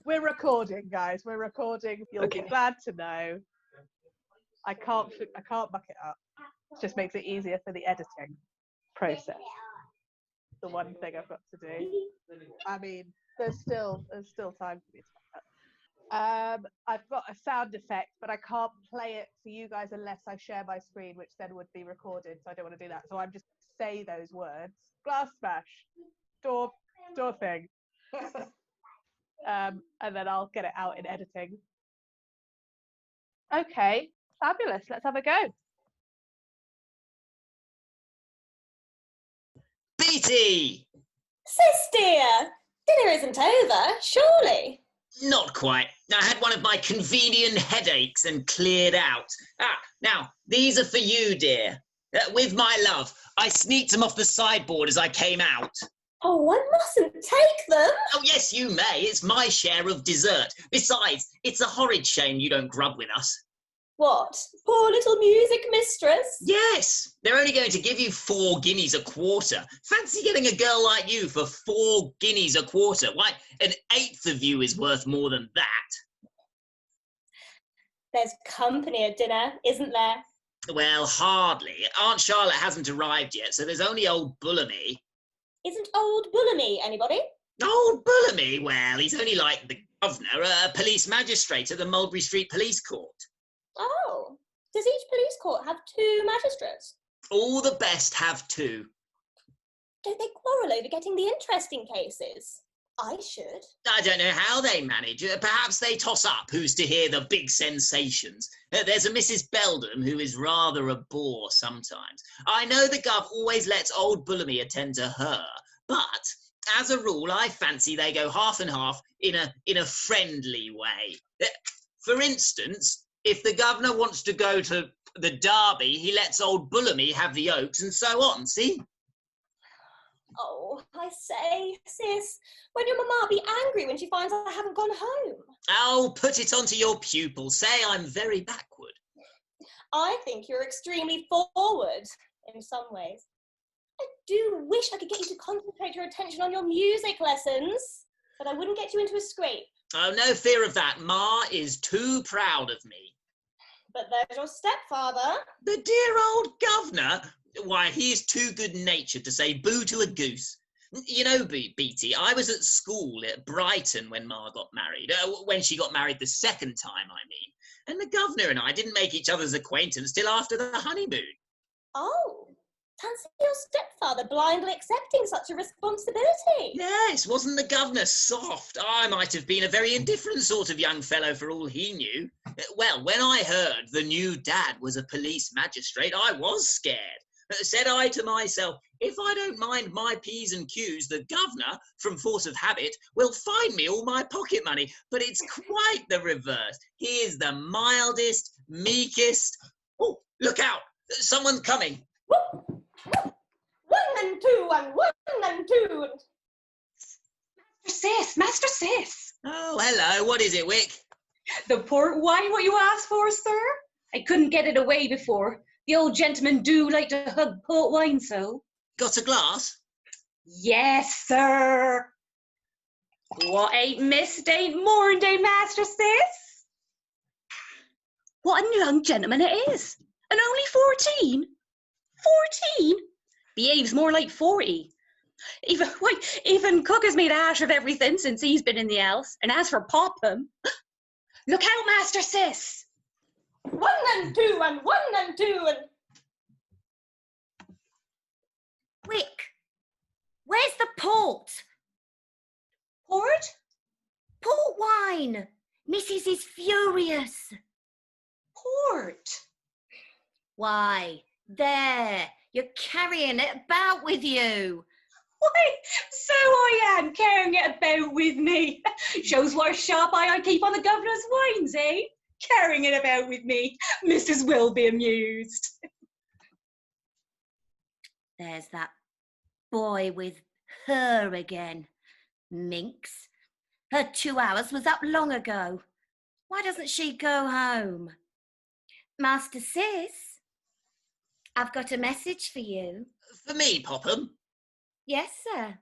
We're recording, guys. We're recording. You'll be glad to know. I can't muck it up. It just makes it easier for the editing process. The one thing I've got to do. I mean, there's still time for me to muck up. I've got a sound effect, but I can't play it for you guys unless I share my screen, which then would be recorded. So I don't want to do that. So I'm just say those words: glass smash, door thing, and then I'll get it out in editing. Okay, fabulous. Let's have a go. Beatty! Sis dear, dinner isn't over, surely? Not quite. I had one of my convenient headaches and cleared out. Now, these are for you, dear. With my love. I sneaked them off the sideboard as I came out. Oh, I mustn't take them. Oh, yes, you may. It's my share of dessert. Besides, it's a horrid shame you don't grub with us. What? Poor little music mistress? Yes, they're only going to give you 4 guineas a quarter. Fancy getting a girl like you for 4 guineas a quarter. Why, an eighth of you is worth more than that. There's company at dinner, isn't there? Well, hardly. Aunt Charlotte hasn't arrived yet, so there's only old Bullamy. Isn't old Bullamy anybody? Old Bullamy? Well, he's only like the governor, a police magistrate at the Mulberry Street Police Court. Oh, does each police court have 2 magistrates? All the best have 2. Don't they quarrel over getting the interesting cases? I should. I don't know how they manage. Perhaps they toss up who's to hear the big sensations. There's a Mrs. Beldam who is rather a bore sometimes. I know the Gov always lets old Bullamy attend to her, but as a rule, I fancy they go half and half in a friendly way. For instance, if the governor wants to go to the Derby, he lets old Bullamy have the Oaks and so on, see? Oh, I say, sis, when your mamma be angry when she finds I haven't gone home? Oh, put it onto your pupil. Say I'm very backward. I think you're extremely forward in some ways. I do wish I could get you to concentrate your attention on your music lessons, but I wouldn't get you into a scrape. Oh, no fear of that. Ma is too proud of me. But there's your stepfather. The dear old governor? Why, he's too good-natured to say boo to a goose. You know, Beatty, I was at school at Brighton when Ma got married. When she got married the second time, I mean. And the governor and I didn't make each other's acquaintance till after the honeymoon. Oh, fancy your stepfather blindly accepting such a responsibility. Yes, wasn't the governor soft? I might have been a very indifferent sort of young fellow for all he knew. Well, when I heard the new dad was a police magistrate, I was scared. Said I to myself, if I don't mind my P's and Q's, the governor, from force of habit, will fine me all my pocket money. But it's quite the reverse. He is the mildest, meekest... Oh, look out! Someone's coming. Whoop, whoop. 1 and 2 and 1 and 2. Master Sis. Oh, hello. What is it, Wick? The port wine what you asked for, sir? I couldn't get it away before. The old gentlemen do like to hug port wine so. Got a glass? Yes, sir. What ain't missed ain't mourned, eh, Master Sis? What a young gentleman it is. And only 14. 14? Behaves more like 40. Even Cook has made a hash of everything since he's been in the house. And as for Popham, look out, Master Sis. 1 and 2 and 1 and 2 and... Wick, where's the port? Port? Port wine. Mrs. is furious. Port? Why, there, you're carrying it about with you. Why, so I am carrying it about with me. Shows what a sharp eye I keep on the governor's wines, eh? Carrying it about with me. Mrs. will be amused. There's that boy with her again. Minx. Her 2 hours was up long ago. Why doesn't she go home? Master Sis, I've got a message for you. For me, Popham? Yes, sir.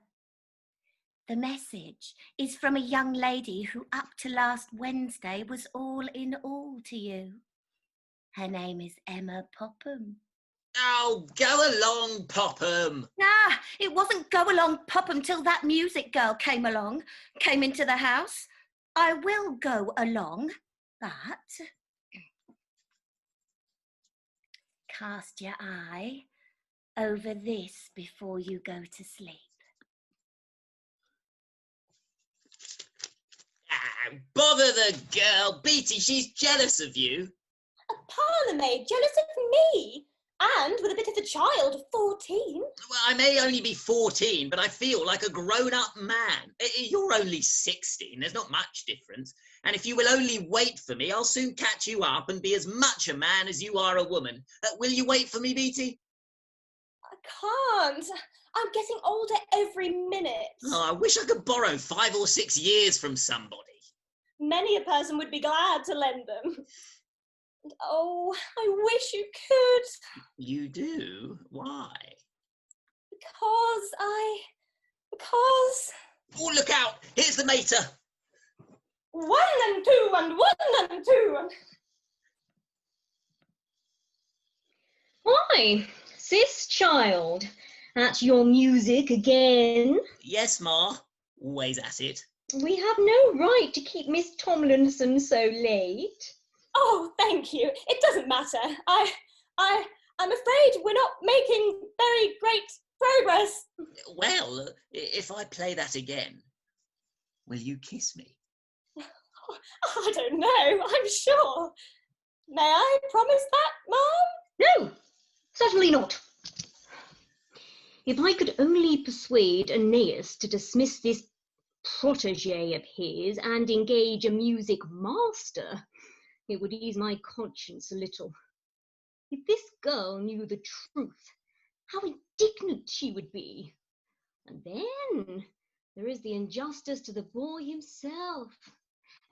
The message is from a young lady who up to last Wednesday was all in all to you. Her name is Emma Popham. Oh, go along, Popham. Ah, it wasn't go along Popham till that music girl came into the house. I will go along, but cast your eye over this before you go to sleep. Ah, bother the girl. Beatty, she's jealous of you. A parlour maid jealous of me? And with a bit of a child of 14. Well, I may only be 14, but I feel like a grown-up man. You're only 16. There's not much difference. And if you will only wait for me, I'll soon catch you up and be as much a man as you are a woman. Will you wait for me, Beatty? I can't. I'm getting older every minute. Oh, I wish I could borrow 5 or 6 years from somebody. Many a person would be glad to lend them. And oh, I wish you could. You do? Why? Because... Oh, look out! Here's the mater. 1 and 2 and 1 and 2 and... Why, sis child, at your music again? Yes, Ma. Always at it. We have no right to keep Miss Tomlinson so late. Oh, thank you. It doesn't matter. I'm afraid we're not making very great progress. Well, if I play that again, will you kiss me? I don't know, I'm sure. May I promise that, Mum? No, certainly not. If I could only persuade Aeneas to dismiss this protege of his and engage a music master, it would ease my conscience a little. If this girl knew the truth, how indignant she would be. And then there is the injustice to the boy himself,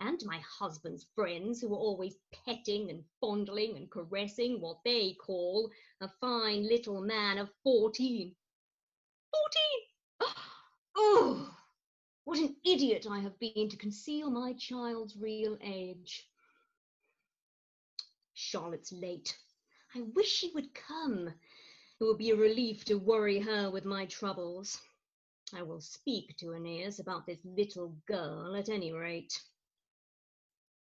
and my husband's friends who are always petting and fondling and caressing what they call a fine little man of 14. 14! Oh, what an idiot I have been to conceal my child's real age. Charlotte's late. I wish she would come. It would be a relief to worry her with my troubles. I will speak to Aeneas about this little girl at any rate.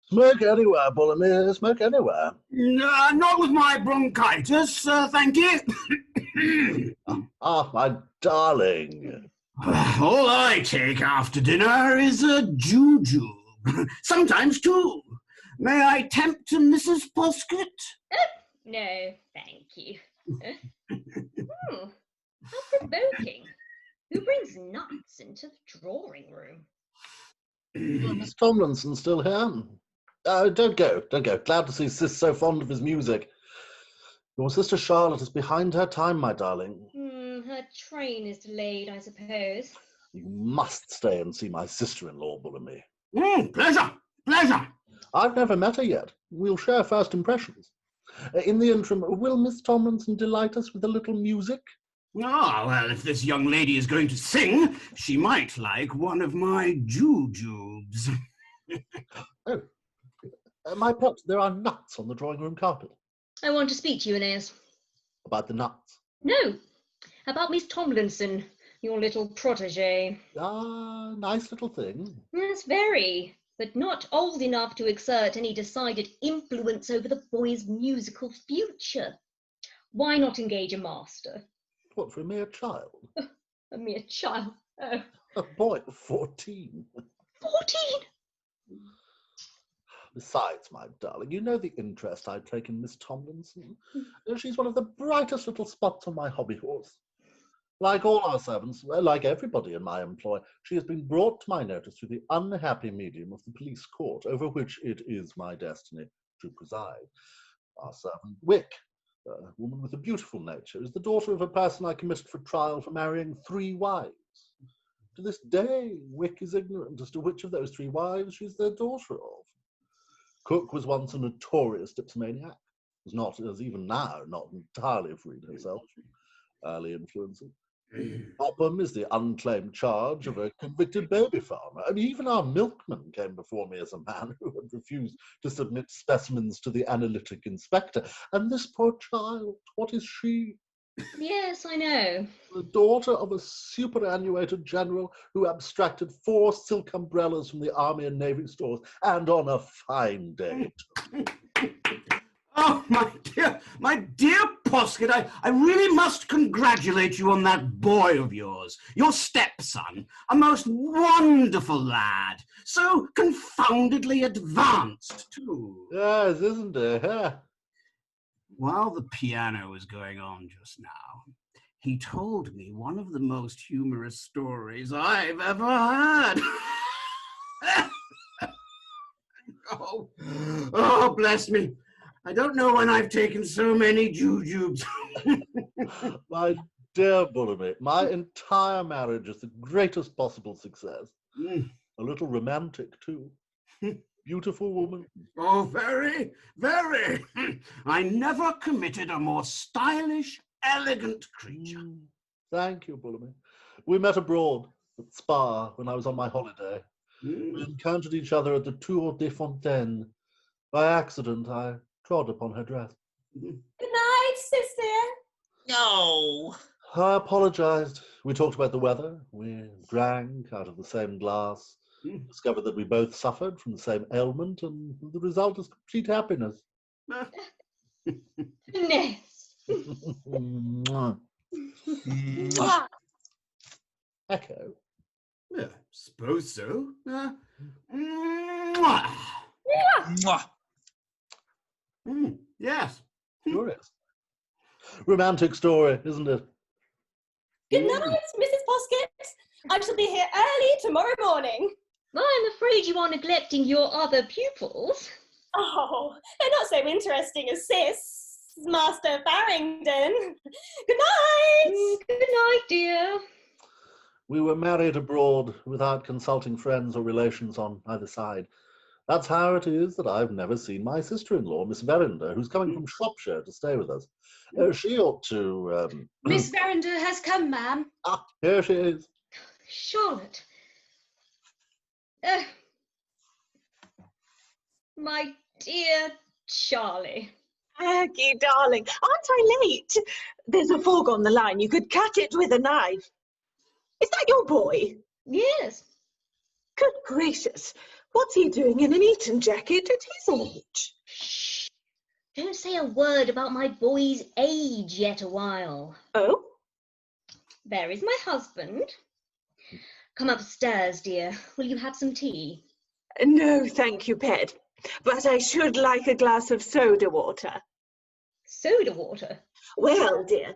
Smoke anywhere, Bolognese, smoke anywhere. Not with my bronchitis, thank you. My darling. All I take after dinner is a jujube. Sometimes two. May I tempt Mrs. Posket? No, thank you. How provoking. Who brings nuts into the drawing room? Miss Tomlinson's still here. Don't go. Glad to see Sis so fond of his music. Your sister Charlotte is behind her time, my darling. Her train is delayed, I suppose. You must stay and see my sister-in-law, Bullamy. Pleasure. I've never met her yet. We'll share first impressions. In the interim, will Miss Tomlinson delight us with a little music? Well, if this young lady is going to sing, she might like one of my jujubes. My pet, there are nuts on the drawing-room carpet. I want to speak to you, Aeneas. About the nuts? No, about Miss Tomlinson, your little protege. Nice little thing. Yes, very, but not old enough to exert any decided influence over the boy's musical future. Why not engage a master? What, for a mere child? A mere child? Oh. A boy of 14. 14? Besides, my darling, you know the interest I take in Miss Tomlinson. She's one of the brightest little spots on my hobby horse. Like all our servants, like everybody in my employ, she has been brought to my notice through the unhappy medium of the police court, over which it is my destiny to preside. Our servant, Wick, a woman with a beautiful nature, is the daughter of a person I committed for trial for marrying 3 wives. To this day, Wick is ignorant as to which of those 3 wives she's the daughter of. Cook was once a notorious dipsomaniac, was not, as even now, not entirely freed herself from early influences. Popham is the unclaimed charge of a convicted baby farmer. I mean, even our milkman came before me as a man who had refused to submit specimens to the analytic inspector. And this poor child, what is she? Yes, I know. The daughter of a superannuated general who abstracted 4 silk umbrellas from the Army and Navy stores, and on a fine day. Oh, my dear Posket, I really must congratulate you on that boy of yours, your stepson, a most wonderful lad, so confoundedly advanced, too. Yes, isn't it? Yeah. While the piano was going on just now, he told me one of the most humorous stories I've ever heard. Oh, bless me. I don't know when I've taken so many jujubes. My dear Bullerby, my entire marriage is the greatest possible success. A little romantic, too. Beautiful woman. Oh, very, very. I never committed a more stylish, elegant creature. Thank you, Bullerby. We met abroad at Spa when I was on my holiday. We encountered each other at the Tour des Fontaines. By accident, I trod upon her dress. Good night, sister. No. I apologized. We talked about the weather. We drank out of the same glass. Discovered that we both suffered from the same ailment, and the result is complete happiness. Ness. Mwah. Echo. Yeah, suppose so. Yes. Curious. Romantic story, isn't it? Good night, Mrs. Posket. I shall be here early tomorrow morning. I'm afraid you are neglecting your other pupils. Oh, they're not so interesting as Sis, Master Farringdon. Good night. Good night, dear. We were married abroad without consulting friends or relations on either side. That's how it is that I've never seen my sister-in-law, Miss Verinder, who's coming from Shropshire to stay with us. She ought to... Miss Verinder has come, ma'am. Ah, here she is. Charlotte. My dear Charlie. Aggie, darling, aren't I late? There's a fog on the line. You could cut it with a knife. Is that your boy? Yes. Good gracious. What's he doing in an Eton jacket at his age? Shh. Don't say a word about my boy's age yet a while. Oh? There is my husband. Come upstairs, dear. Will you have some tea? No, thank you, Pet. But I should like a glass of soda water. Soda water? Well, dear,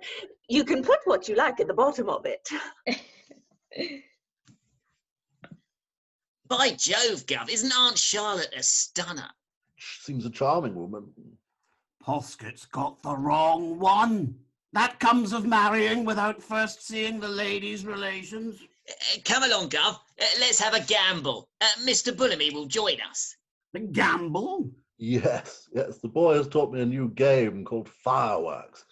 you can put what you like at the bottom of it. By Jove, Gov, isn't Aunt Charlotte a stunner? She seems a charming woman. Posket's got the wrong one. That comes of marrying without first seeing the lady's relations. Come along, Gov. Let's have a gamble. Mr. Bullamy will join us. A gamble? Yes, the boy has taught me a new game called Fireworks.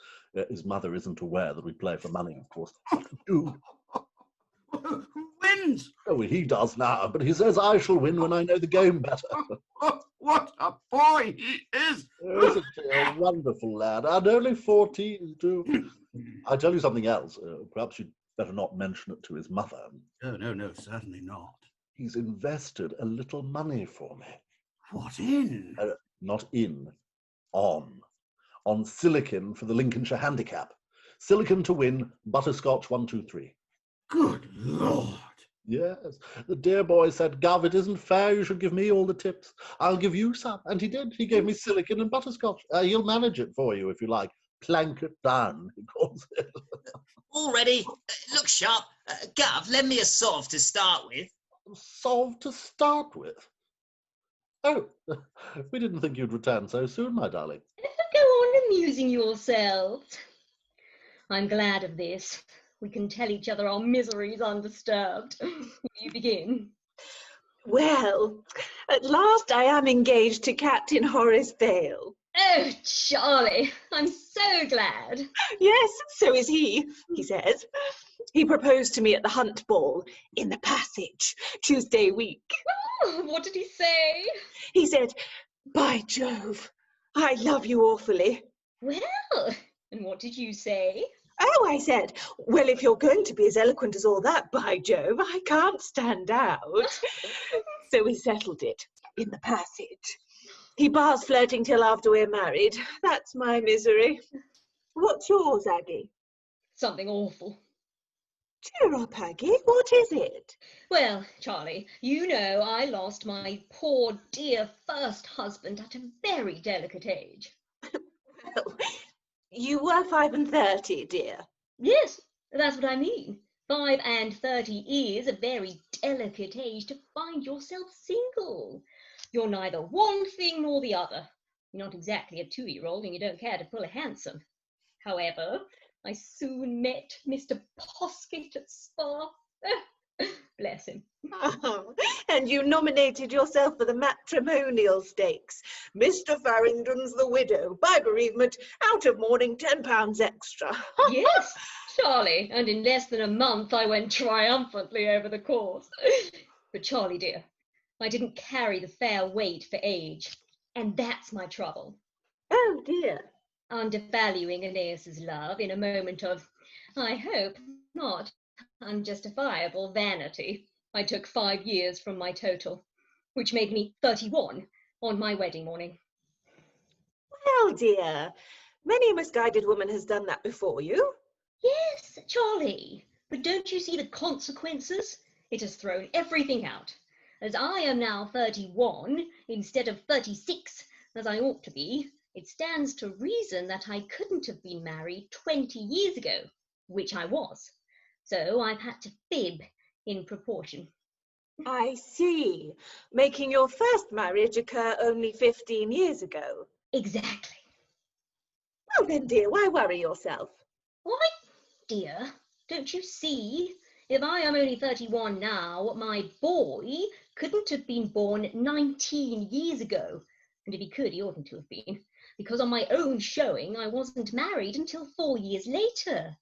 His mother isn't aware that we play for money, of course. Who wins? Oh, he does now, but he says I shall win when I know the game better. What a boy he is! Isn't he a wonderful lad? And only 14, too. I tell you something else. Perhaps you'd better not mention it to his mother. Oh, no, certainly not. He's invested a little money for me. What in? Not in, on. On Silicon for the Lincolnshire Handicap. Silicon to win, butterscotch 1, 2, 3. Good Lord. Yes, the dear boy said, Gov, it isn't fair, you should give me all the tips. I'll give you some. And he did. He gave me silicon and butterscotch. He'll manage it for you if you like. Plank it down, he calls it. All ready? Look sharp. Gov, lend me a sov to start with. Solve to start with? Oh, we didn't think you'd return so soon, my darling. Go on amusing yourselves. I'm glad of this. We can tell each other our miseries undisturbed. You begin. Well, at last I am engaged to Captain Horace Vale. Oh, Charlie, I'm so glad. Yes, so is he says. He proposed to me at the Hunt Ball in the Passage, Tuesday week. Oh, what did he say? He said, "By Jove, I love you awfully." Well, and what did you say? Oh, I said, "Well, if you're going to be as eloquent as all that, by Jove, I can't stand out." So we settled it in the Passage. He bars flirting till after we're married. That's my misery. What's yours, Aggie? Something awful. Cheer up, Aggie. What is it? Well, Charlie, you know I lost my poor dear first husband at a very delicate age. Well, you were 35, dear. Yes, that's what I mean. 35 is a very delicate age to find yourself single. You're neither one thing nor the other. You're not exactly a 2-year-old and you don't care to pull a handsome. However, I soon met Mr. Posket at Spa. Bless him. Oh, and you nominated yourself for the matrimonial stakes. Mr. Farrington's the widow, by bereavement, out of mourning, £10 extra. Yes, Charlie, and in less than a month I went triumphantly over the course. But Charlie, dear, I didn't carry the fair weight for age, and that's my trouble. Oh, dear. Undervaluing Aeneas's love in a moment of, I hope not, unjustifiable vanity, I took 5 years from my total, which made me 31 on my wedding morning. Well, dear, many a misguided woman has done that before you. Yes, Charlie, but don't you see the consequences? It has thrown everything out. As I am now 31 instead of 36, as I ought to be, it stands to reason that I couldn't have been married 20 years ago, which I was. So I've had to fib in proportion. I see. Making your first marriage occur only 15 years ago. Exactly. Well then, dear, why worry yourself? Why, dear, don't you see? If I am only 31 now, my boy couldn't have been born 19 years ago. And if he could, he oughtn't to have been, because on my own showing, I wasn't married until 4 years later.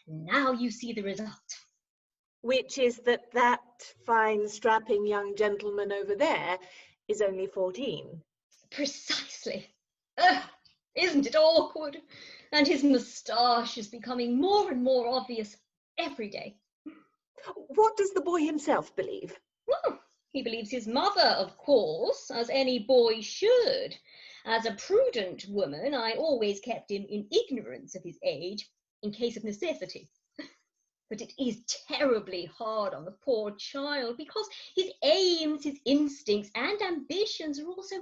Now you see the result. Which is that fine, strapping young gentleman over there is only 14. Precisely. Isn't it awkward? And his moustache is becoming more and more obvious every day. What does the boy himself believe? Well, he believes his mother, of course, as any boy should. As a prudent woman, I always kept him in ignorance of his age, in case of necessity. But it is terribly hard on the poor child, because his aims, his instincts, and ambitions are also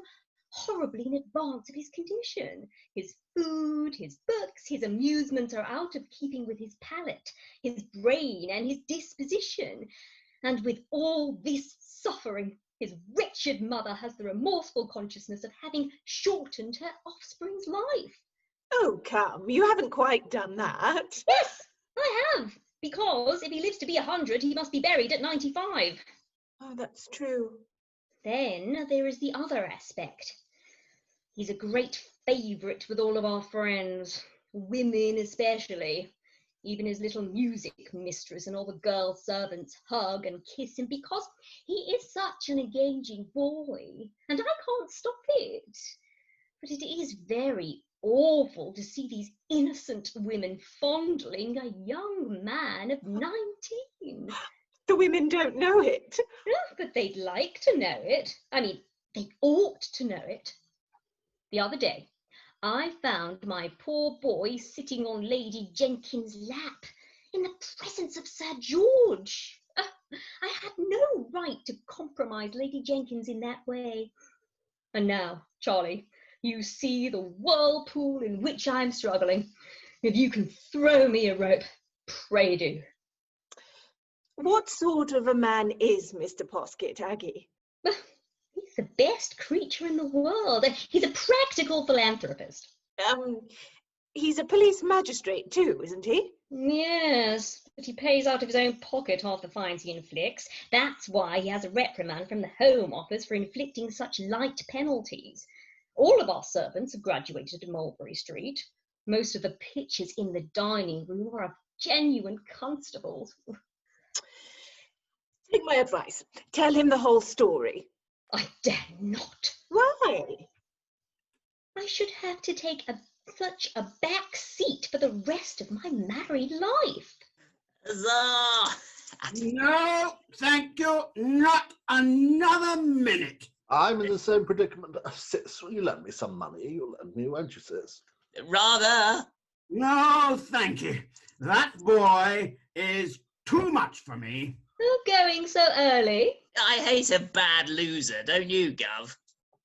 horribly in advance of his condition. His food, his books, his amusements are out of keeping with his palate, his brain, and his disposition. And with all this suffering, his wretched mother has the remorseful consciousness of having shortened her offspring's life. Oh, come, you haven't quite done that. Yes, I have, because if he lives to be 100, he must be buried at 95. Oh, that's true. Then there is the other aspect. He's a great favourite with all of our friends, women especially. Even his little music mistress and all the girl servants hug and kiss him because he is such an engaging boy, and I can't stop it. But it is very awful to see these innocent women fondling a young man of 19. The women don't know it. No, but they'd like to know it. I mean, they ought to know it. The other day, I found my poor boy sitting on Lady Jenkins' lap in the presence of Sir George. I had no right to compromise Lady Jenkins in that way. And now, Charlie, you see the whirlpool in which I'm struggling. If you can throw me a rope, pray do. What sort of a man is Mr. Posket, Aggie? He's the best creature in the world. He's a practical philanthropist. He's a police magistrate too, isn't he? Yes, but he pays out of his own pocket half the fines he inflicts. That's why he has a reprimand from the Home Office for inflicting such light penalties. All of our servants have graduated in Mulberry Street. Most of the pictures in the dining room are of genuine constables. Take my advice. Tell him the whole story. I dare not. Why? I should have to take such a back seat for the rest of my married life. Huzzah! No, thank you. Not another minute. I'm in the same predicament. Sis, will you lend me some money? You'll lend me, won't you, sis? Rather. No, thank you. That boy is too much for me. Oh, going so early? I hate a bad loser, don't you, Gov?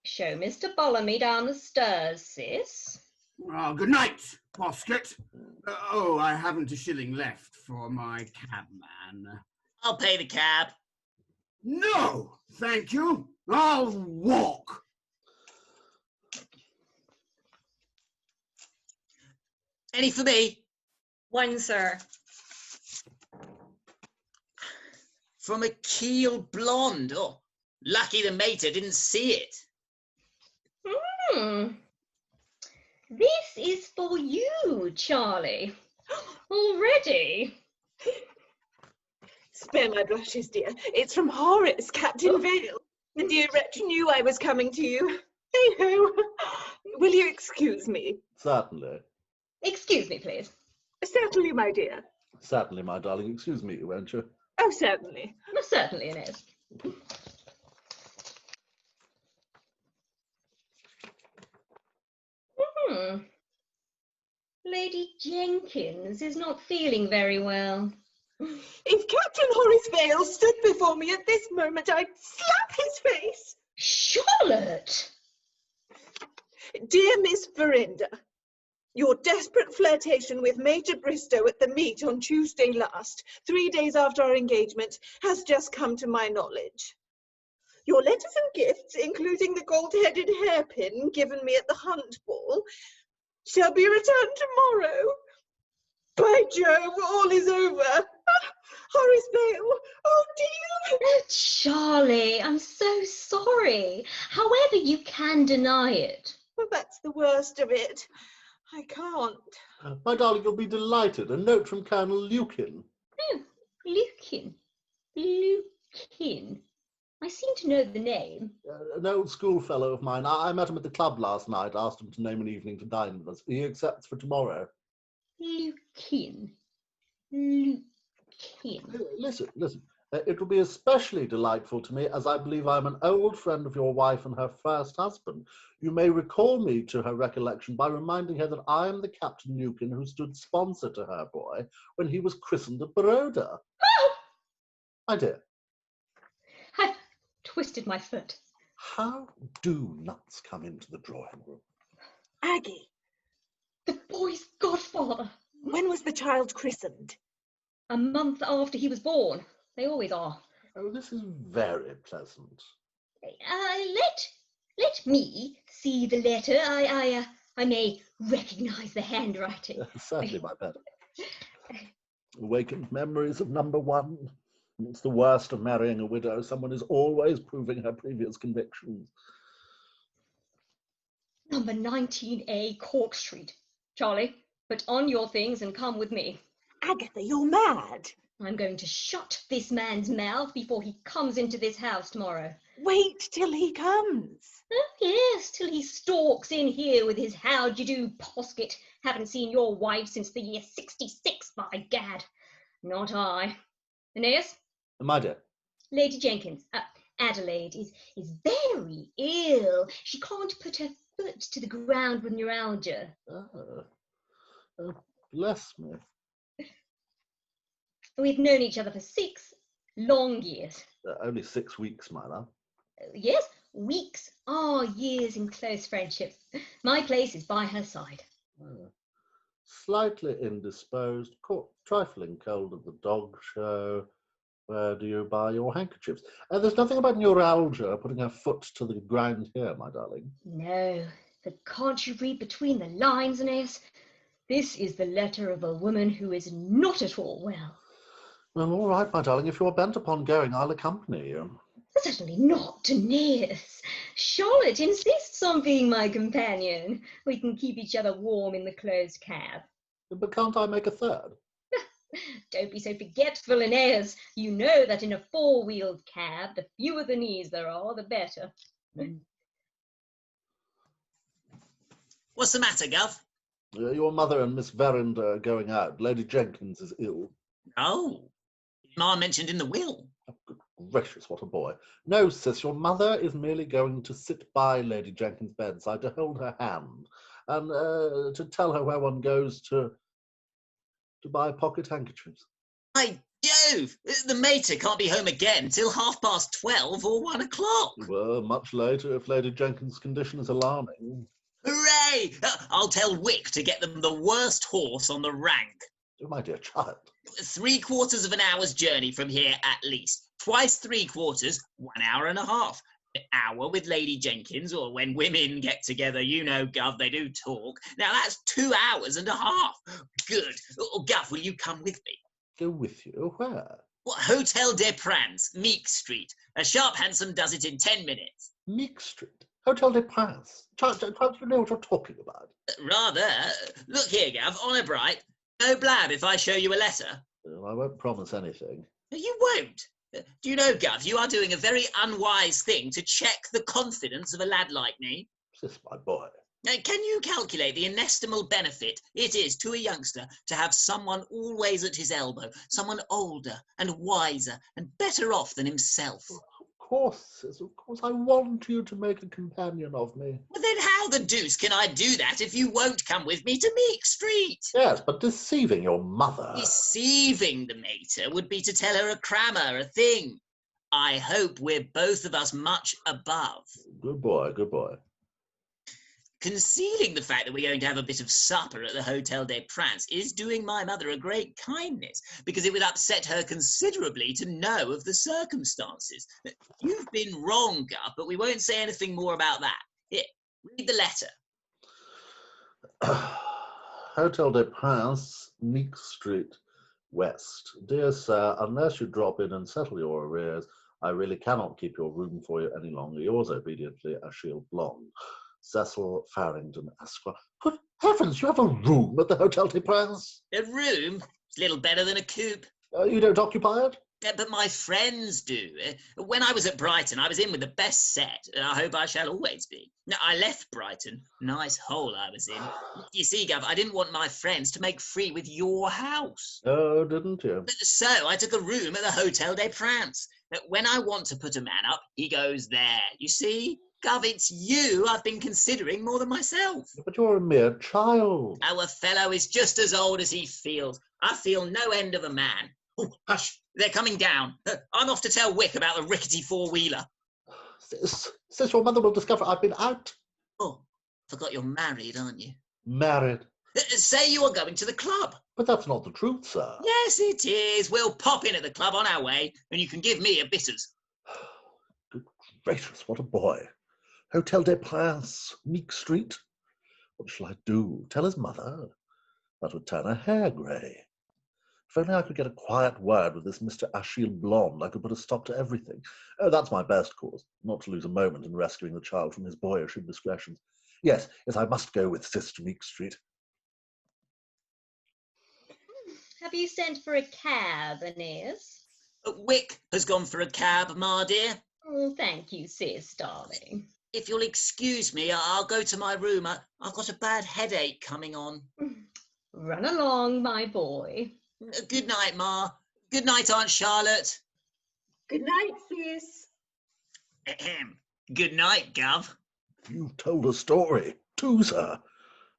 Show Mr. Bolomy down the stairs, sis. Oh, good night, Posket. Oh, I haven't a shilling left for my cabman. I'll pay the cab. No, thank you. I'll walk. Any for me? One, sir. From a Keel blonde. Oh, lucky the mater didn't see it. This is for you, Charlie. Already? Spare my blushes, dear. It's from Horace, Captain Vale. The dear wretch knew I was coming to you. Hey-ho. Will you excuse me? Certainly. Excuse me, please. Certainly, my dear. Certainly, my darling. Excuse me, won't you? Oh, certainly. Certainly, Aeneas. Lady Jenkins is not feeling very well. If Captain Horace Vale stood before me at this moment, I'd slap his face. Charlotte! Dear Miss Verinda, your desperate flirtation with Major Bristow at the meet on Tuesday last, 3 days after our engagement, has just come to my knowledge. Your letters and gifts, including the gold-headed hairpin given me at the hunt ball, shall be returned tomorrow. By Jove, all is over. Horace Vale, oh dear. Oh, Charlie, I'm so sorry. However, you can deny it. Well, that's the worst of it. I can't. My darling, you'll be delighted. A note from Colonel Lukin. Oh, Lukin. Lukin. I seem to know the name. An old schoolfellow of mine. I met him at the club last night, asked him to name an evening to dine with us. He accepts for tomorrow. Lukin. Lukin. Listen. It will be especially delightful to me, as I believe I am an old friend of your wife and her first husband. You may recall me to her recollection by reminding her that I am the Captain Lukin who stood sponsor to her boy when he was christened at Baroda. Oh! My dear. I've twisted my foot. How do nuts come into the drawing room? Aggie, The boy's godfather. when was the child christened? A month after he was born. They always are. Oh, this is very pleasant. Let me see the letter. I may recognise the handwriting. Certainly, my pet. Awakened memories of number one. It's the worst of marrying a widow. Someone is always proving her previous convictions. Number 19A Cork Street. Charlie, put on your things and come with me. Agatha, you're mad. I'm going to shut this man's mouth before he comes into this house tomorrow. Wait till he comes. Oh, yes, till he stalks in here with his how d'ye do Posket. Haven't seen your wife since the year 66, by gad. Not I. Aeneas? My dear. Lady Jenkins, Adelaide is very ill. She can't put her foot to the ground with neuralgia. Oh, bless me. We've known each other for 6 long years. Only 6 weeks, my love. Yes, weeks are years in close friendship. My place is by her side. Slightly indisposed, caught trifling cold at the dog show. Where do you buy your handkerchiefs? There's nothing about neuralgia putting her foot to the ground here, my darling. No, but can't you read between the lines, Aeneas? This is the letter of a woman who is not at all well. Well, all right, my darling. If you're bent upon going, I'll accompany you. Certainly not, Aeneas. Charlotte insists on being my companion. We can keep each other warm in the closed cab. But can't I make a third? Don't be so forgetful, Aeneas. You know that in a four-wheeled cab, the fewer the knees there are, the better. What's the matter, Gov? Your mother and Miss Verinder are going out. Lady Jenkins is ill. Oh, Ma mentioned in the will. Oh, good gracious, what a boy. No, sis, your mother is merely going to sit by Lady Jenkins' bedside to hold her hand and to tell her where one goes to buy pocket handkerchiefs. By Jove! The mater can't be home again till 12:30 or 1 o'clock. Well, much later if Lady Jenkins' condition is alarming. Hooray! I'll tell Wick to get them the worst horse on the rank. Oh, my dear child. 3/4 of an hour's journey from here at least. Twice 3/4, 1 hour and a half. An hour with Lady Jenkins, or when women get together, you know, Gov, they do talk. Now that's 2 hours and a half. Good. Oh, Gov, will you come with me? Go with you? Where? What, Hotel des Princes, Meek Street. A sharp hansom does it in 10 minutes. Meek Street? Hotel des Princes? Child, do you know what you're talking about? Rather. Look here, Gav, honour bright. No blab if I show you a letter. Well, I won't promise anything. You won't. Do you know, Gov, you are doing a very unwise thing to check the confidence of a lad like me. Sis, my boy. Now, can you calculate the inestimable benefit it is to a youngster to have someone always at his elbow, someone older and wiser and better off than himself? Of course, sis, of course. I want you to make a companion of me. Well, then how the deuce can I do that if you won't come with me to Meek Street? Yes, but deceiving your mother. Deceiving the mater would be to tell her a crammer, a thing. I hope we're both of us much above. Good boy, good boy. Concealing the fact that we're going to have a bit of supper at the Hotel des Princes is doing my mother a great kindness, because it would upset her considerably to know of the circumstances. You've been wrong, Gov, but we won't say anything more about that. Here, read the letter. Hotel des Princes, Meek Street, West. Dear Sir, unless you drop in and settle your arrears, I really cannot keep your room for you any longer. Yours obediently, Afield Blonde. Cecil Farrington, Esquire. Good heavens, you have a room at the Hotel des Princes? A room? It's little better than a coop. You don't occupy it? But my friends do. When I was at Brighton, I was in with the best set. I hope I shall always be. Now, I left Brighton. Nice hole I was in. You see, Gov, I didn't want my friends to make free with your house. Oh, didn't you? So I took a room at the Hotel des Princes. When I want to put a man up, he goes there. You see? Gov, it's you I've been considering more than myself. But you're a mere child. Our fellow is just as old as he feels. I feel no end of a man. Oh, hush, they're coming down. I'm off to tell Wick about the rickety four-wheeler. Sis, your mother will discover I've been out. Oh, forgot you're married, aren't you? Married. Say you are going to the club. But that's not the truth, sir. Yes, it is. We'll pop in at the club on our way, and you can give me a bitters. Good gracious, what a boy. Hotel des Princes, Meek Street. What shall I do? Tell his mother? That would turn her hair grey. If only I could get a quiet word with this Mr. Achille Blonde, I could put a stop to everything. Oh, that's my best course, not to lose a moment in rescuing the child from his boyish indiscretions. Yes, I must go with Sis to Meek Street. Have you sent for a cab, Aeneas? Wick has gone for a cab, ma dear. Oh, thank you, sis, darling. If you'll excuse me, I'll go to my room. I've got a bad headache coming on. Run along, my boy. Good night, Ma. Good night, Aunt Charlotte. Good night, sis. Ahem. Good night, Gov. You told a story, too, sir.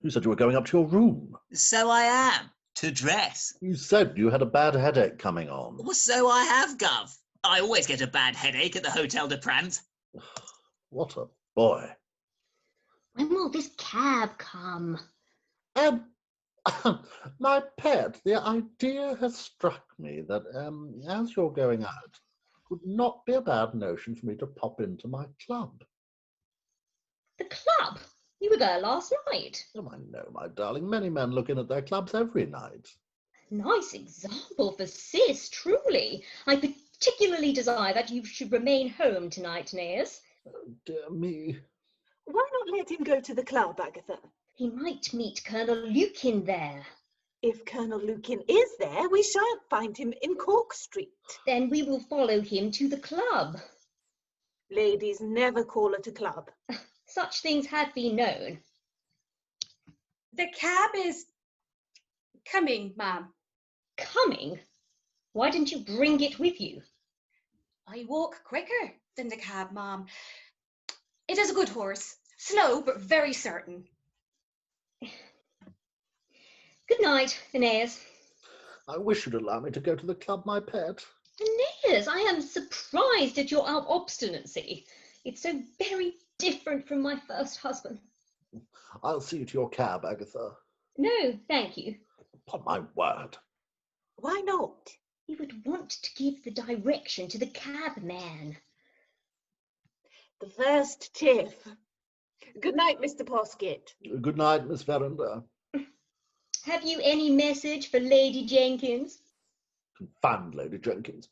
You said you were going up to your room. So I am, to dress. You said you had a bad headache coming on. Well, so I have, Gov. I always get a bad headache at the Hotel des Princes. What a boy. When will this cab come? My pet, the idea has struck me that, as you're going out, it would not be a bad notion for me to pop into my club. The club? You were there last night. Oh, I know, my darling. Many men look in at their clubs every night. Nice example for sis, truly. I particularly desire that you should remain home tonight, Aeneas. Oh, dear me. Why not let him go to the club, Agatha? He might meet Colonel Lukin there. If Colonel Lukin is there, we shan't find him in Cork Street. Then we will follow him to the club. Ladies never call at a club. Such things have been known. The cab is coming, ma'am. Coming? Why didn't you bring it with you? I walk quicker than the cab, ma'am. It is a good horse, slow but very certain. Good night, Aeneas. I wish you'd allow me to go to the club, my pet. Aeneas, I am surprised at your obstinacy. It's so very different from my first husband. I'll see you to your cab, Agatha. No, thank you. Upon my word. Why not? You would want to give the direction to the cabman. The first tiff. Good night, Mr. Posket. Good night, Miss Verinder. Have you any message for Lady Jenkins? Confound Lady Jenkins.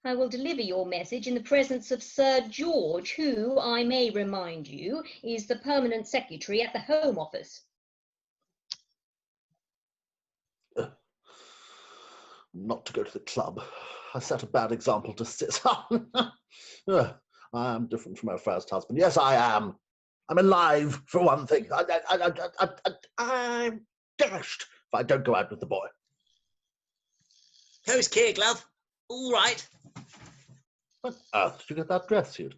I will deliver your message in the presence of Sir George, who, I may remind you, is the permanent secretary at the Home Office. Not to go to the club. I set a bad example to Sis. I am different from her first husband. Yes, I am. I'm alive, for one thing. I'm dashed if I don't go out with the boy. Post here, Glove. All right. What on earth did you get that dress suit?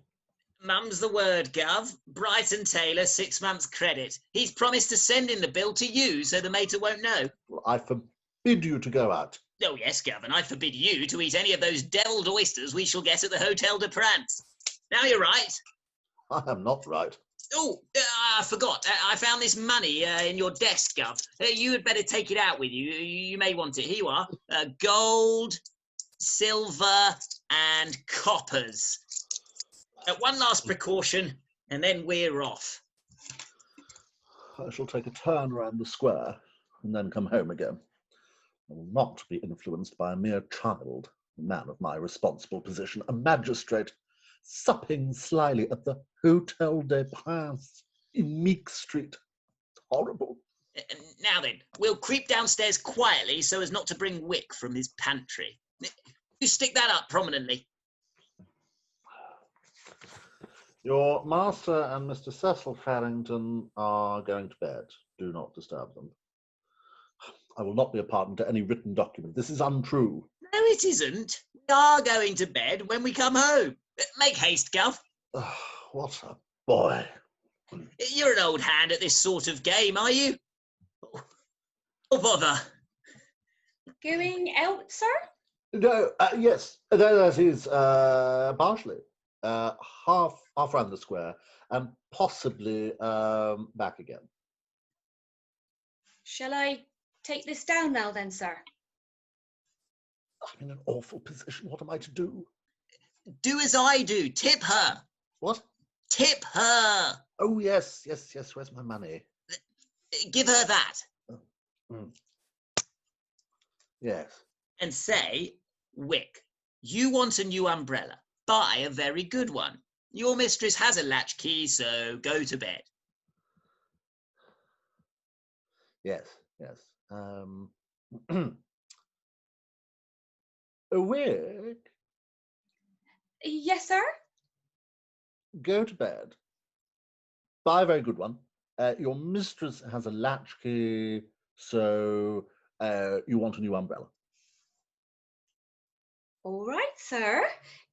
Mum's the word, Gov. Brighton Taylor, 6 months credit. He's promised to send in the bill to you so the mater won't know. Well, I forbid you to go out. Oh, yes, Gov, and I forbid you to eat any of those devilled oysters we shall get at the Hotel de France. Now you're right. I am not right. Oh, I forgot. I found this money in your desk, Gov. You had better take it out with you. You may want it. Here you are. Gold, silver, and coppers. One last precaution, and then we're off. I shall take a turn around the square and then come home again. I will not be influenced by a mere child, a man of my responsible position, a magistrate, supping slyly at the Hotel des Princes in Meek Street. It's horrible. Now then, we'll creep downstairs quietly so as not to bring Wick from his pantry. You stick that up prominently. Your master and Mr. Cecil Farrington are going to bed. Do not disturb them. I will not be a partner to any written document. This is untrue. No, it isn't. We are going to bed when we come home. Make haste, Gov. What a boy. You're an old hand at this sort of game, are you? Oh, bother. Going out, sir? No, yes, that is partially. Half round the square and possibly back again. Shall I take this down now then, sir? I'm in an awful position. What am I to do? Do as I do. Tip her. What? Tip her. Oh, yes. Where's my money? Give her that. Yes. And say, Wick, you want a new umbrella. Buy a very good one. Your mistress has a latchkey, so go to bed. Yes. Wick, Yes, sir? go to bed. Buy a very good one. Your mistress has a latchkey, so you want a new umbrella. All right, sir.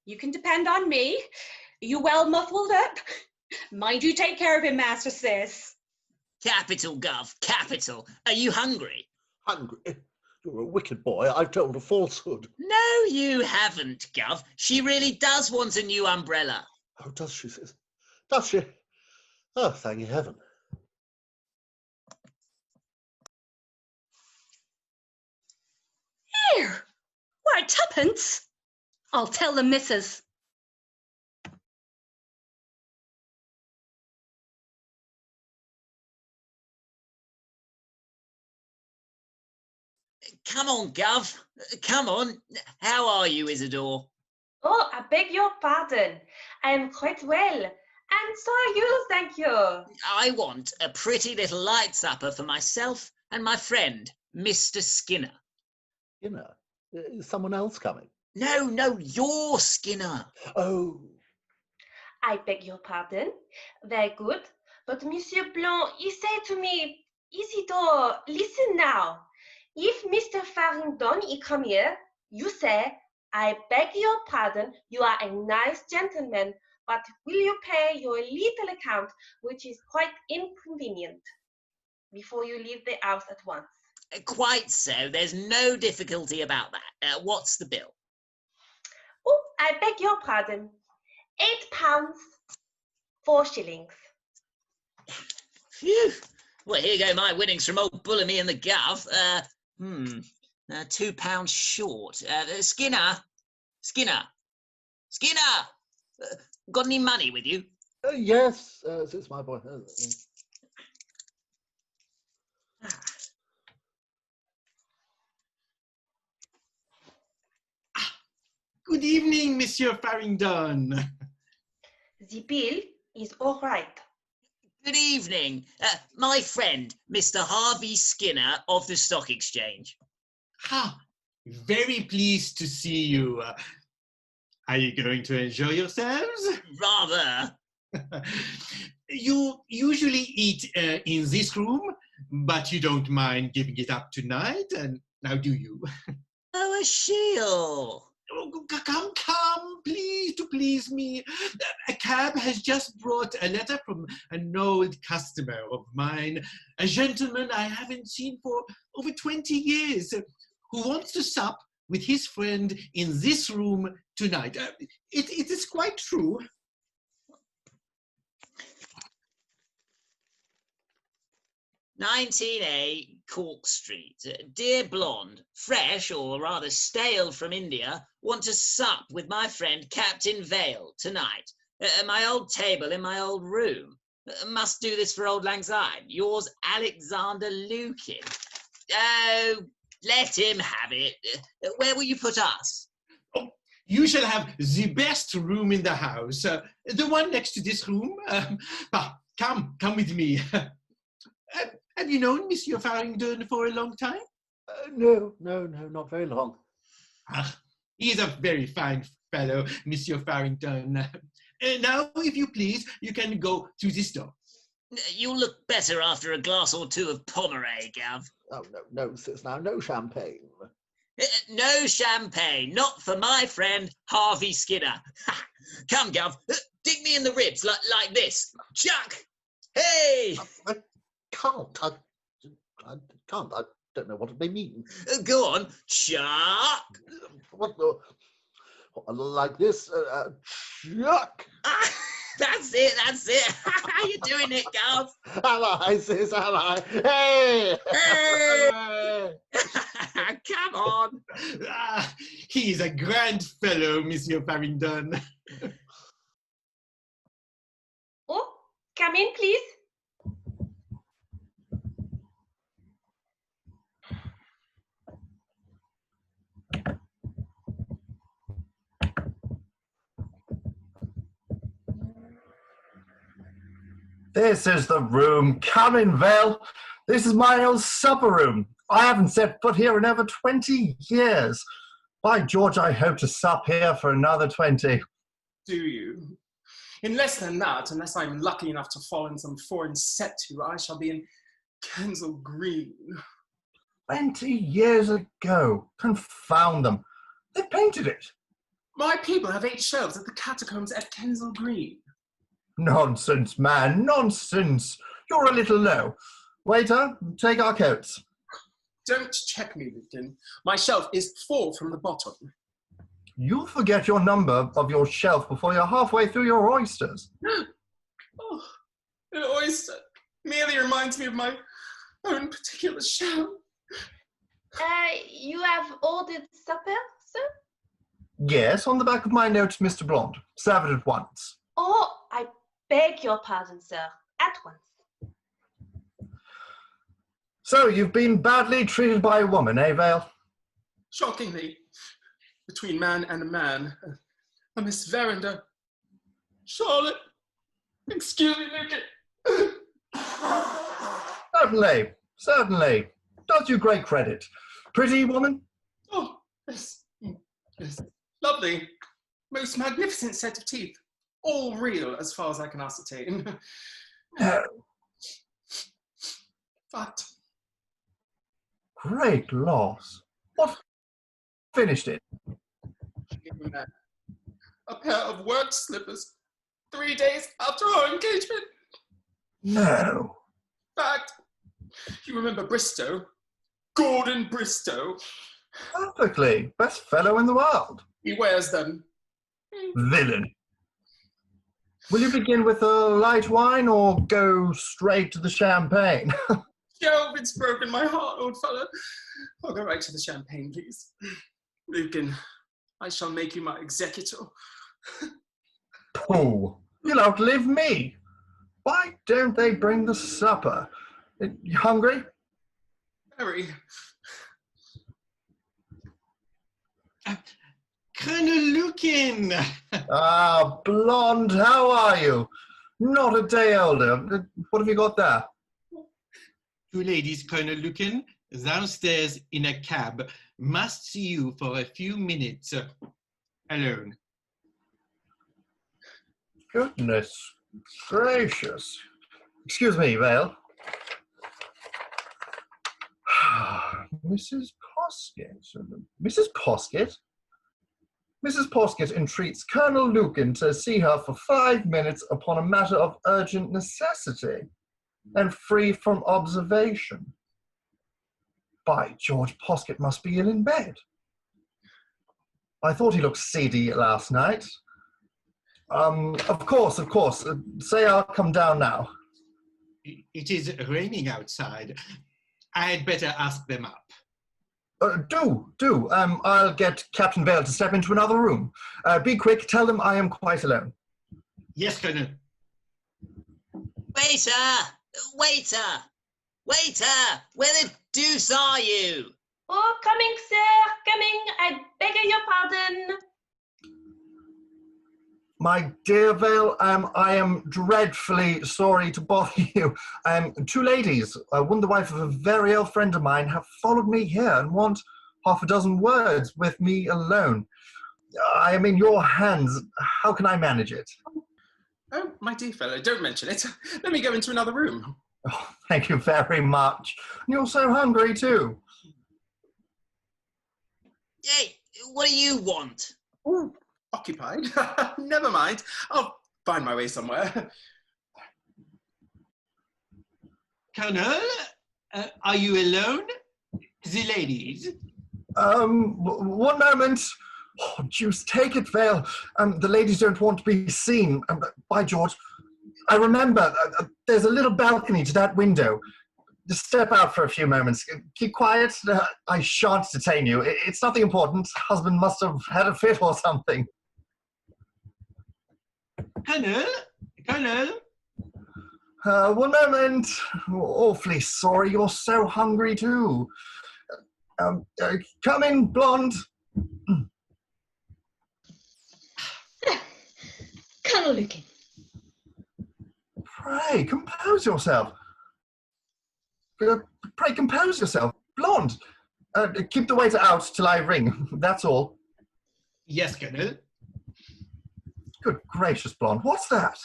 You can depend on me. You well muffled up? Mind you take care of him, Master Sis. Capital, Gov, capital. Are you hungry? Hungry? You're a wicked boy. I've told a falsehood. No, you haven't, Gov. She really does want a new umbrella. Oh, does she, sis? Does she? Oh, thank heaven. Here, why, tuppence. I'll tell the missus. Come on, Gov. Come on. How are you, Isidore? Oh, I beg your pardon. I am quite well. And so are you, thank you. I want a pretty little light supper for myself and my friend, Mr. Skinner. Skinner? Is someone else coming? No, you're Skinner. Oh. I beg your pardon. Very good. But Monsieur Blanc, he said to me, Isidore, listen now. If Mr. Farrington he come here, you say, I beg your pardon, you are a nice gentleman, but will you pay your little account, which is quite inconvenient, before you leave the house at once? Quite so. There's no difficulty about that. What's the bill? Oh, I beg your pardon. £8, 4 shillings. Phew. Well, here go my winnings from old Bullamy and the Gov. £2 short. Skinner! Got any money with you? Yes, it's my boy. Good evening, Monsieur Farrington. The bill is all right. Good evening. My friend, Mr. Harvey Skinner of the Stock Exchange. Very pleased to see you. Are you going to enjoy yourselves? Rather. You usually eat in this room, but you don't mind giving it up tonight, and now do you? Oh, Achille. Oh, come, please, to please me. A cab has just brought a letter from an old customer of mine, a gentleman I haven't seen for over 20 years, who wants to sup with his friend in this room tonight. It is quite true. "19A, Cork Street. Dear Blonde, fresh or rather stale from India, want to sup with my friend Captain Vale tonight. At my old table in my old room. Must do this for Old Lang Syne. Yours, Alexander Lukin." Oh, let him have it. Where will you put us? Oh, you shall have the best room in the house. The one next to this room. Come with me. Have you known Monsieur Farrington for a long time? No, not very long. He's a very fine fellow, Monsieur Farrington. Now, if you please, you can go through this door. You'll look better after a glass or two of Pomeray, Gav. Oh, no, sis, now, no champagne. No champagne, not for my friend Harvey Skinner. Come, Gav, dig me in the ribs like this. Chuck! Hey! I can't. I don't know what they mean. Go on, Chuck! What the? Like this? Chuck! That's it. How you doing it, Gav? Am I, sis? Am I? Hey! Hey! Come on. He's a grand fellow, Monsieur Farrington. Oh, come in, please. This is the room. Come in, Vale. This is my old supper room. I haven't set foot here in over 20 years. By George, I hope to sup here for another 20. Do you? In less than that, unless I'm lucky enough to fall in some foreign set to, I shall be in Kensal Green. 20 years ago. Confound them. They painted it. My people have 8 shelves at the catacombs at Kensal Green. Nonsense, man, nonsense. You're a little low. Waiter, take our coats. Don't check me, Lupton. My shelf is full from the bottom. You'll forget your number of your shelf before you're halfway through your oysters. Oh, an oyster merely reminds me of my own particular shelf. You have ordered supper, sir? Yes, on the back of my notes, Mr. Blonde. Serve it at once. Oh, I beg your pardon, sir. At once. So, you've been badly treated by a woman, eh, Vale? Shockingly. Between man and a man. A Miss Verinder. Charlotte. Excuse me, Lucan. Certainly. Does you great credit. Pretty woman? Oh, yes. Yes. Lovely. Most magnificent set of teeth. All real, as far as I can ascertain. No. But Great loss. What finished it? a pair of work slippers 3 days after our engagement. No. Fact. You remember Bristow? Gordon Bristow. Perfectly. Best fellow in the world. He wears them. Villain. Will you begin with a light wine or go straight to the champagne? Jove, it's broken my heart, old fellow. I'll go right to the champagne, please. Lucan, I shall make you my executor. Pooh. You'll outlive me. Why don't they bring the supper? You hungry? Very. Colonel Lucan! Ah, blonde, how are you? Not a day older. What have you got there? 2 ladies, Colonel Lucan, downstairs in a cab. Must see you for a few minutes. Alone. Goodness gracious. Excuse me, Vale. Mrs. Posket. Mrs. Posket? Mrs. Posket entreats Colonel Lucan to see her for 5 minutes upon a matter of urgent necessity and free from observation. By George, Posket must be ill in bed. I thought he looked seedy last night. Of course. Say I'll come down now. It is raining outside. I had better ask them up. Do. I'll get Captain Vale to step into another room. Be quick, tell them I am quite alone. Yes, Colonel. Waiter! Where the deuce are you? Oh, coming, sir, coming. I beg your pardon. My dear Vale, I am dreadfully sorry to bother you. 2 ladies, one the wife of a very old friend of mine, have followed me here and want half a dozen words with me alone. I am in your hands. How can I manage it? Oh, my dear fellow, don't mention it. Let me go into another room. Oh, thank you very much. You're so hungry too. Hey, what do you want? Ooh, occupied? Never mind. I'll find my way somewhere. Colonel, are you alone? The ladies? 1 moment. Oh, deuce, take it, Vale. The ladies don't want to be seen. By George, I remember. There's a little balcony to that window. Just step out for a few moments. Keep quiet. I shan't detain you. It's nothing important. Husband must have had a fit or something. Colonel? 1 moment. Awfully sorry. You're so hungry too. Come in, blonde. Colonel Lucan. Pray, compose yourself. Pray, compose yourself. Blonde. Keep the waiter out till I ring. That's all. Yes, Colonel. Good gracious, blonde. What's that?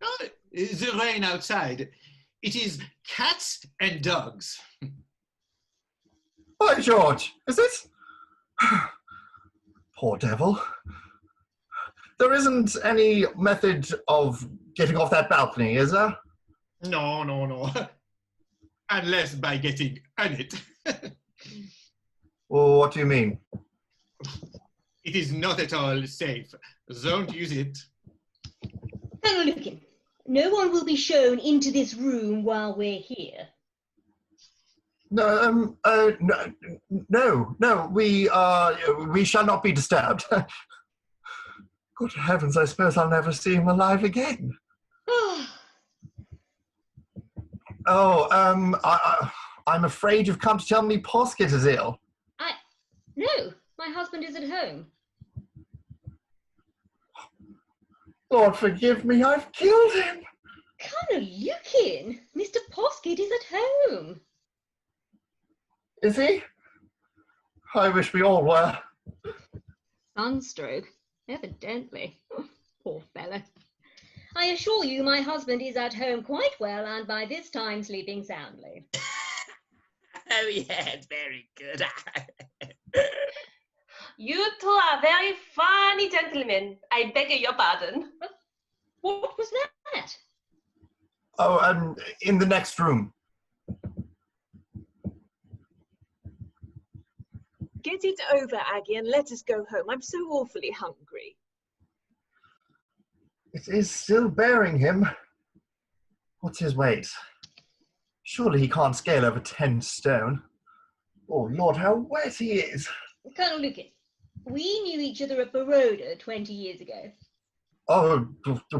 Oh, the rain outside. It is cats and dogs. By George, is it? Poor devil. There isn't any method of getting off that balcony, is there? No. Unless by getting on it. Well, what do you mean? It is not at all safe. Don't use it. Colonel Lucan, no one will be shown into this room while we're here. No, we shall not be disturbed. Good heavens, I suppose I'll never see him alive again. I'm afraid you've come to tell me Posket is ill. No, my husband is at home. Lord forgive me, I've killed him. Colonel Lucan, Mr. Posket is at home. Is he? I wish we all were. Sunstroke, evidently. Poor fella. I assure you my husband is at home quite well and by this time sleeping soundly. Oh, yes, very good. You two are very funny gentlemen. I beg your pardon. What was that? Oh, in the next room. Get it over, Aggie, and let us go home. I'm so awfully hungry. It is still bearing him. What's his weight? Surely he can't scale over 10 stone. Oh, Lord, how wet he is. Colonel Lucan, we knew each other at Baroda 20 years ago. Oh,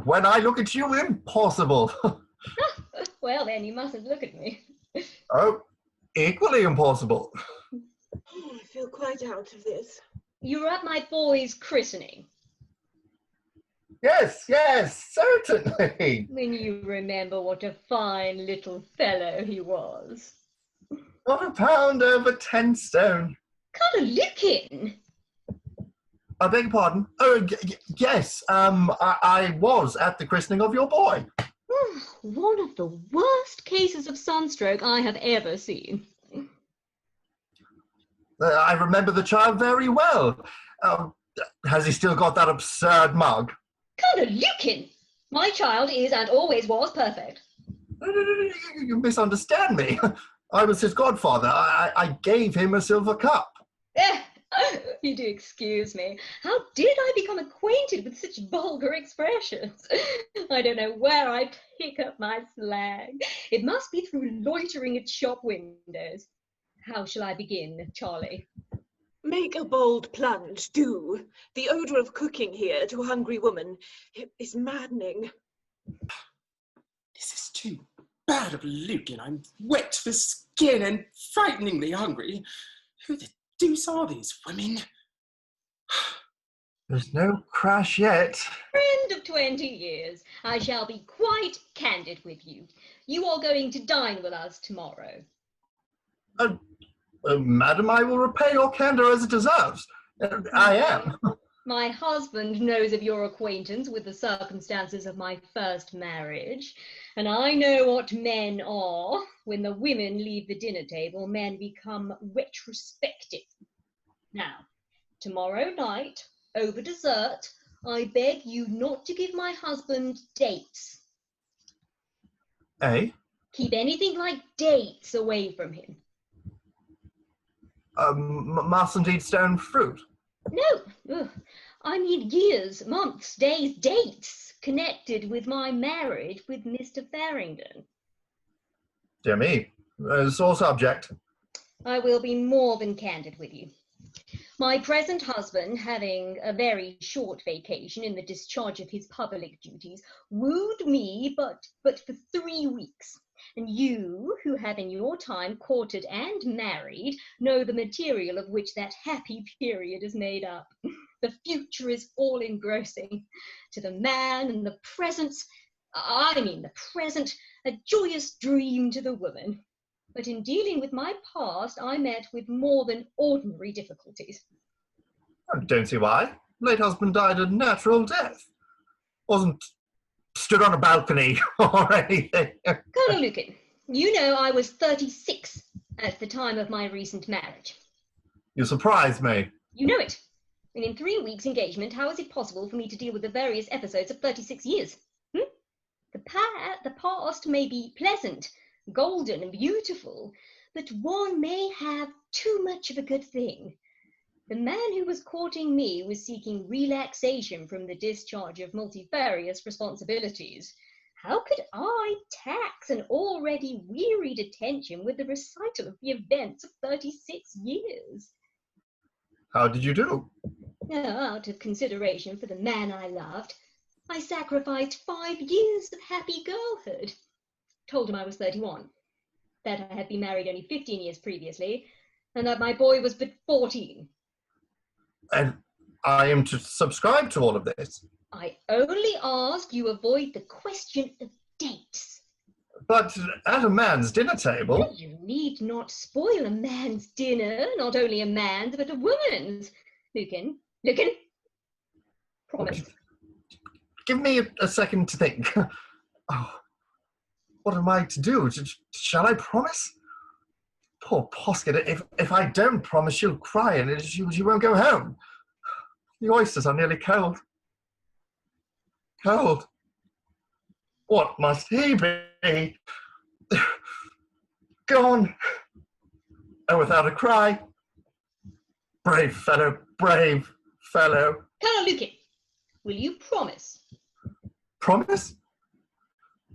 when I look at you, impossible. Well, then, you mustn't look at me. Oh, equally impossible. Oh, I feel quite out of this. You were at my boy's christening. Yes, certainly. When you remember what a fine little fellow he was. Not a pound over 10 stone. Colonel Lucan! I beg your pardon? Oh, yes, I was at the christening of your boy. One of the worst cases of sunstroke I have ever seen. I remember the child very well. Has he still got that absurd mug? Colonel Lucan! My child is and always was perfect. No, you misunderstand me. I was his godfather. I gave him a silver cup. You do excuse me. How did I become acquainted with such vulgar expressions? I don't know where I pick up my slang. It must be through loitering at shop windows. How shall I begin, Charlie? Make a bold plunge, do. The odour of cooking here to a hungry woman is maddening. This is too bad of Lucan. I'm wet to the skin and frighteningly hungry. Who the deuce are these women? There's no crash yet. Friend of 20 years, I shall be quite candid with you. You are going to dine with us tomorrow. Madam, I will repay your candour as it deserves. I am. My husband knows of your acquaintance with the circumstances of my first marriage, and I know what men are. When the women leave the dinner table, men become retrospective. Now, tomorrow night, over dessert, I beg you not to give my husband dates. Eh? Keep anything like dates away from him. Mustn't eat stone fruit? No, ugh. I mean years, months, days, dates connected with my marriage with Mr. Farrington. Dear me, sore subject. I will be more than candid with you. My present husband, having a very short vacation in the discharge of his public duties, wooed me but for 3 weeks. And you, who have in your time courted and married, know the material of which that happy period is made up. The future is all engrossing. To the man and the present, a joyous dream to the woman. But in dealing with my past, I met with more than ordinary difficulties. I don't see why. Late husband died a natural death. Wasn't stood on a balcony or anything. Colonel Lucan, you know I was 36 at the time of my recent marriage. You surprise me. You know it. And in 3 weeks' engagement, how is it possible for me to deal with the various episodes of 36 years? The past may be pleasant, golden and beautiful, but one may have too much of a good thing. The man who was courting me was seeking relaxation from the discharge of multifarious responsibilities. How could I tax an already wearied attention with the recital of the events of 36 years? How did you do? Out of consideration for the man I loved, I sacrificed 5 years of happy girlhood. Told him I was 31, that I had been married only 15 years previously, and that my boy was but 14. And I am to subscribe to all of this? I only ask you avoid the question of dates. But at a man's dinner table... You need not spoil a man's dinner, not only a man's, but a woman's. Lucan, promise. Give me a second to think. Oh, what am I to do? Shall I promise? Poor Posket, if I don't promise, she'll cry and she won't go home. The oysters are nearly cold. Cold. What must he be? Gone. And without a cry. Brave fellow, brave fellow. Colonel Lucan, will you promise? Promise?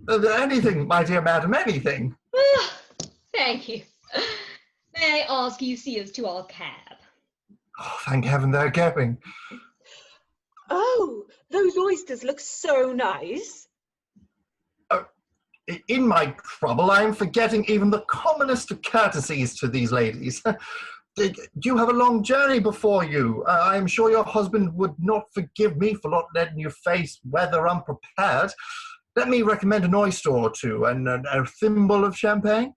Anything, my dear madam, anything. Thank you. May I ask you see us to our cab? Oh, thank heaven they're going. Oh, those oysters look so nice. In my trouble, I am forgetting even the commonest of courtesies to these ladies. You have a long journey before you. I am sure your husband would not forgive me for not letting you face weather unprepared. Let me recommend an oyster or two and a thimble of champagne.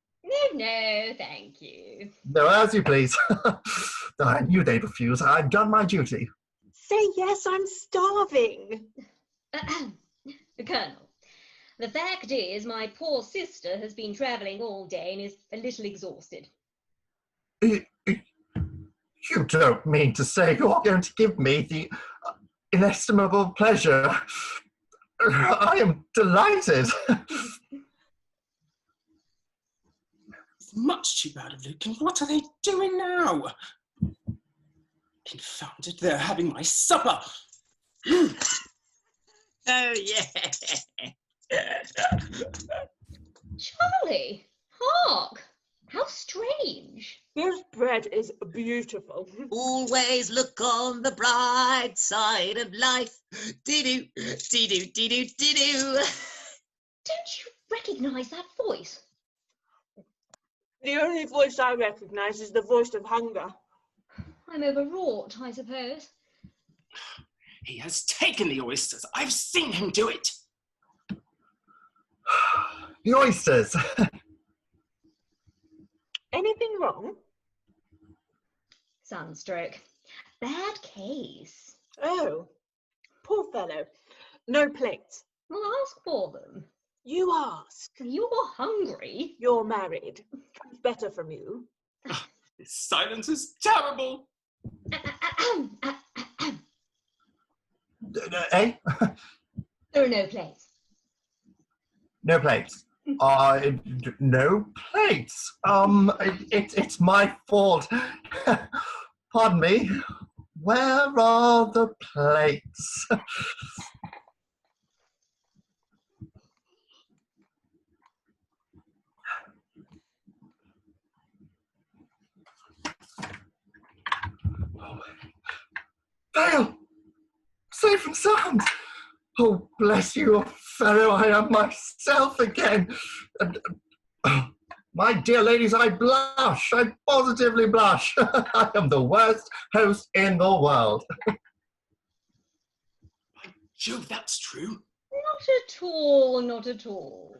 No, thank you. No, as you please. I knew they'd refuse. I've done my duty. Say yes, I'm starving. Colonel, the fact is my poor sister has been travelling all day and is a little exhausted. You don't mean to say you're going to give me the inestimable pleasure. I am delighted. It's much too bad of Lucan. What are they doing now? Confounded, they're having my supper. Oh, yeah. Charlie, hark! How strange. This bread is beautiful. Always look on the bright side of life. Dee-doo, dee-doo, dee-doo, dee-doo. Don't you recognise that voice? The only voice I recognise is the voice of hunger. I'm overwrought, I suppose. He has taken the oysters. I've seen him do it. The oysters. Anything wrong? Sunstroke. Bad case. Oh, poor fellow. No plates. Well, ask for them. You ask. You're hungry. You're married. Comes better from you. This silence is terrible. Eh? There are no plates. No plates. No plates. It's my fault. Pardon me. Where are the plates? Dale! Safe and sound! Oh, bless you, fellow, I am myself again. My dear ladies, I blush. I positively blush. I am the worst host in the world. By Jove, that's true. Not at all, not at all.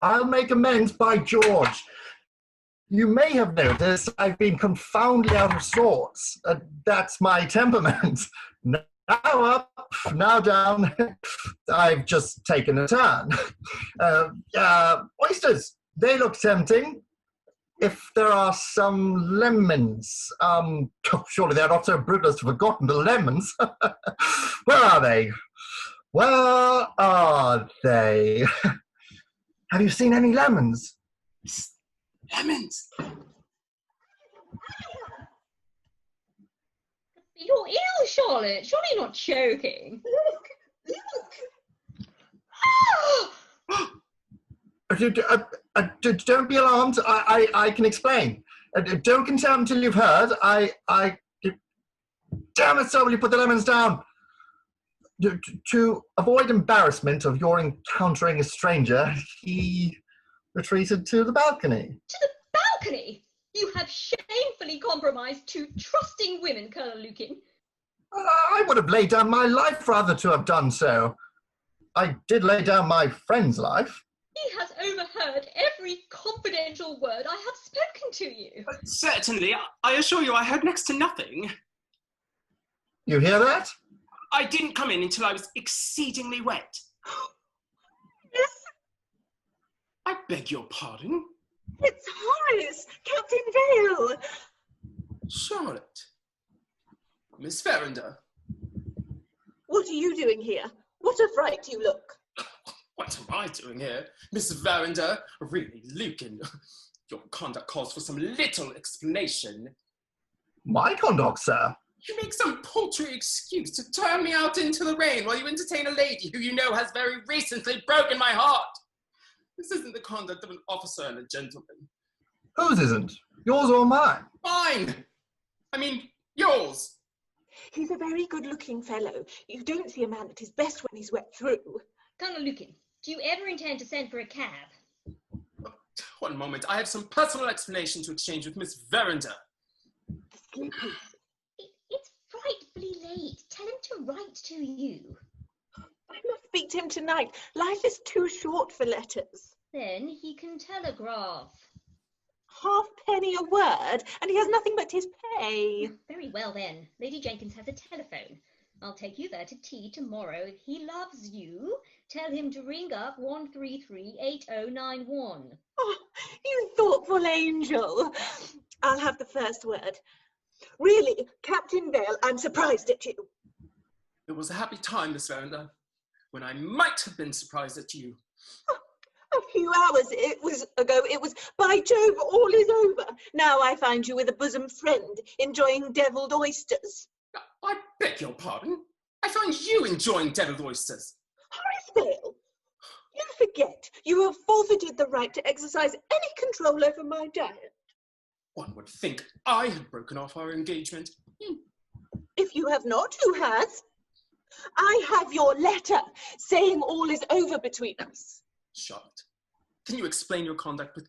I'll make amends, by George. You may have noticed I've been confoundedly out of sorts. That's my temperament. Now up, now down. I've just taken a turn. Oysters, they look tempting. If there are some lemons, surely they're not so brutal as to have forgotten the lemons. Where are they? Where are they? Have you seen any lemons? Lemons. You're ill, Charlotte. Surely you're not choking. Don't be alarmed. I can explain. Don't confirm until you've heard. Damn it, sir, will you put the lemons down? To avoid embarrassment of your encountering a stranger, he retreated to the balcony. To the balcony? You have shamefully compromised two trusting women, Colonel Lucan. I would have laid down my life rather to have done so. I did lay down my friend's life. He has overheard heard every confidential word I have spoken to you. Certainly. I assure you I heard next to nothing. You hear that? I didn't come in until I was exceedingly wet. Yes, I beg your pardon? it's Horace, Captain Vale. Charlotte. Miss Verinder. What are you doing here? What a fright you look. What am I doing here? Miss Verinder? Really, Lucan, your conduct calls for some little explanation. My conduct, sir? You make some paltry excuse to turn me out into the rain while you entertain a lady who you know has very recently broken my heart. This isn't the conduct of an officer and a gentleman. Whose isn't? Yours or mine? Mine! I mean, yours! He's a very good-looking fellow. You don't see a man at his best when he's wet through. Colonel Lucan, do you ever intend to send for a cab? One moment, I have some personal explanation to exchange with Miss Verinder. It's frightfully late. Tell him to write to you. I must speak to him tonight. Life is too short for letters. Then he can telegraph. Halfpenny a word, and he has nothing but his pay. Very well then. Lady Jenkins has a telephone. I'll take you there to tea tomorrow. If he loves you, tell him to ring up 133-8091. Oh, you thoughtful angel. I'll have the first word. Really, Captain Vale, I'm surprised at you. It was a happy time, Miss Verinder, when I might have been surprised at you. A few hours ago, it was, by Jove, all is over. Now I find you with a bosom friend, enjoying devilled oysters. I beg your pardon? I find you enjoying devilled oysters. Horace Vale, you forget you have forfeited the right to exercise any control over my diet. One would think I had broken off our engagement. If you have not, who has? I have your letter saying all is over between us. Charlotte, can you explain your conduct with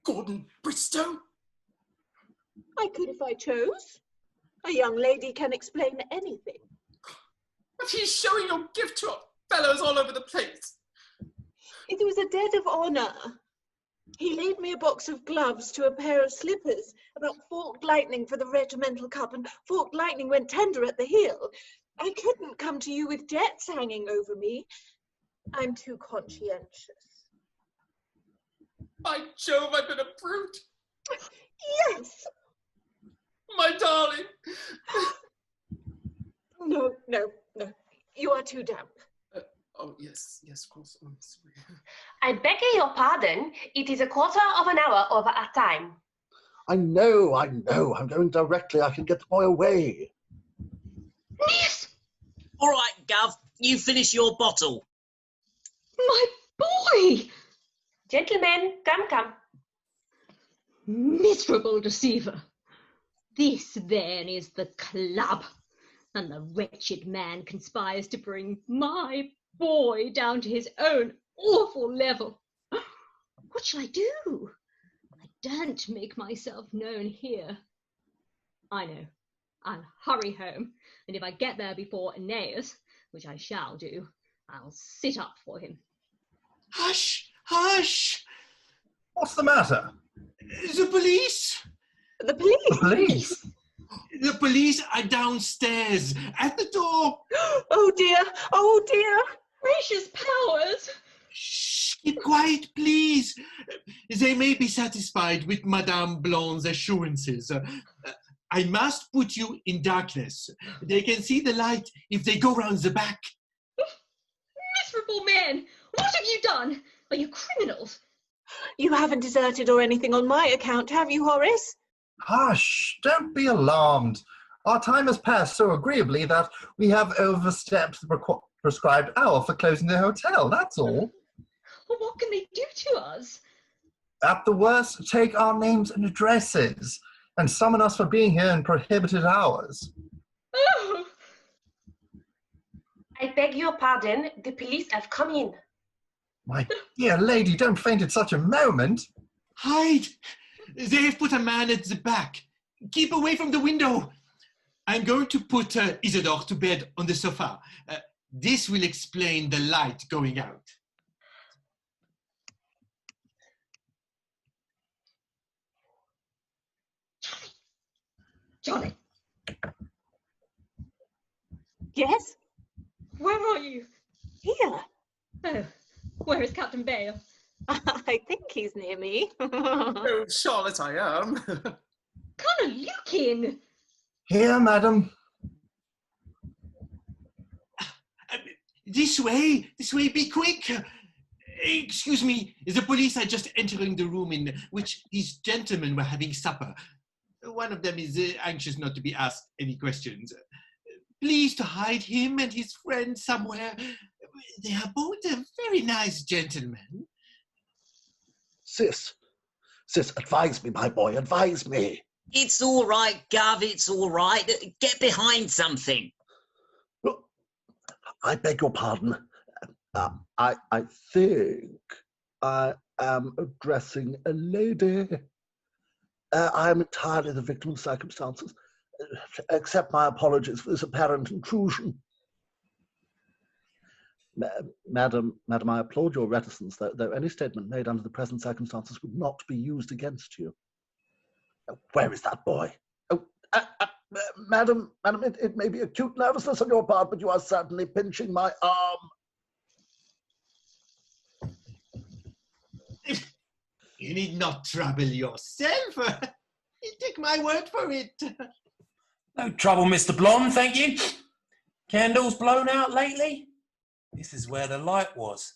Gordon Bristow? I could if I chose. A young lady can explain anything. But he's showing your gift to fellows all over the place. It was a debt of honour. He laid me a box of gloves to a pair of slippers about forked lightning for the regimental cup, and forked lightning went tender at the heel. I couldn't come to you with debts hanging over me. I'm too conscientious. By Jove, I've been a brute. Yes. My darling. No. You are too damp. Oh, yes, of course. I'm sorry. I beg your pardon. It is a quarter of an hour over our time. I know. I'm going directly. I can get the boy away. Yes! All right, Gov, you finish your bottle. My boy! Gentlemen, come. Miserable deceiver. This, then, is the club, and the wretched man conspires to bring my boy down to his own awful level. What shall I do? I daren't make myself known here. I know. I'll hurry home, and if I get there before Aeneas, which I shall do, I'll sit up for him. Hush! What's the matter? The police! The police? The police? The police are downstairs, at the door. Oh dear! Gracious powers! Shh, keep quiet, please. They may be satisfied with Madame Blanc's assurances. I must put you in darkness. They can see the light if they go round the back. Miserable men! What have you done? Are you criminals? You haven't deserted or anything on my account, have you, Horace? Hush! Don't be alarmed. Our time has passed so agreeably that we have overstepped the prescribed hour for closing the hotel, that's all. Well, what can they do to us? At the worst, take our names and addresses, and summon us for being here in prohibited hours. Oh! I beg your pardon. The police have come in. My dear lady, don't faint at such a moment. Hide! They have put a man at the back. Keep away from the window. I'm going to put Isidore to bed on the sofa. This will explain the light going out. Johnny! Yes? Where are you? Here. Oh, where is Captain Bale? I think he's near me. Oh, Charlotte, I am. Connor Lukin! Here, madam. This way, be quick. Excuse me, the police are just entering the room in which these gentlemen were having supper. One of them is anxious not to be asked any questions. Please to hide him and his friend somewhere. They are both very nice gentlemen. Sis, advise me, my boy, advise me. It's all right, Gov, it's all right. Get behind something. Look, I beg your pardon. I think I am addressing a lady. I am entirely the victim of circumstances. Accept my apologies for this apparent intrusion. Madam, I applaud your reticence, though any statement made under the present circumstances would not be used against you. Where is that boy? Madam, it may be acute nervousness on your part, but you are certainly pinching my arm. You need not trouble yourself. Take my word for it. No trouble, Mr. Blonde, thank you. Candles blown out lately? This is where the light was.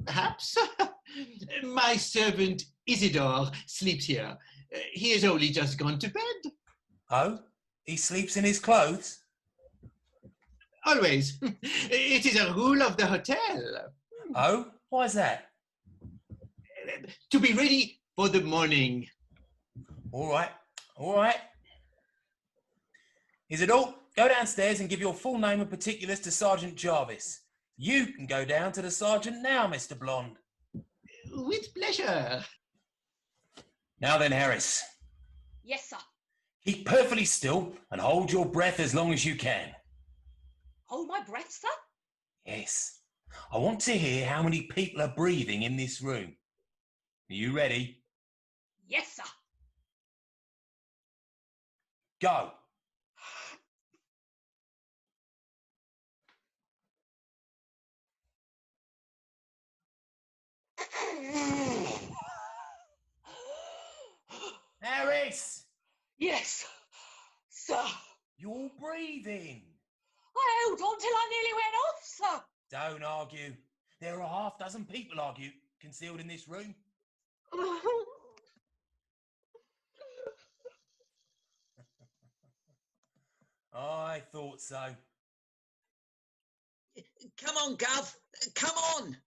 Perhaps. My servant Isidore sleeps here. He has only just gone to bed. Oh? He sleeps in his clothes? Always. It is a rule of the hotel. Oh? Why's that? To be ready for the morning. All right. Isidore, go downstairs and give your full name and particulars to Sergeant Jarvis. You can go down to the sergeant now, Mr. Blonde. With pleasure. Now then, Harris. Yes, sir. Keep perfectly still and hold your breath as long as you can. Hold my breath, sir? Yes. I want to hear how many people are breathing in this room. Are you ready? Yes, sir. Go. Harris! Yes, sir. You're breathing. I held on till I nearly went off, sir. Don't argue. There are half dozen people concealed in this room. I thought so. Come on, Gov. Come on.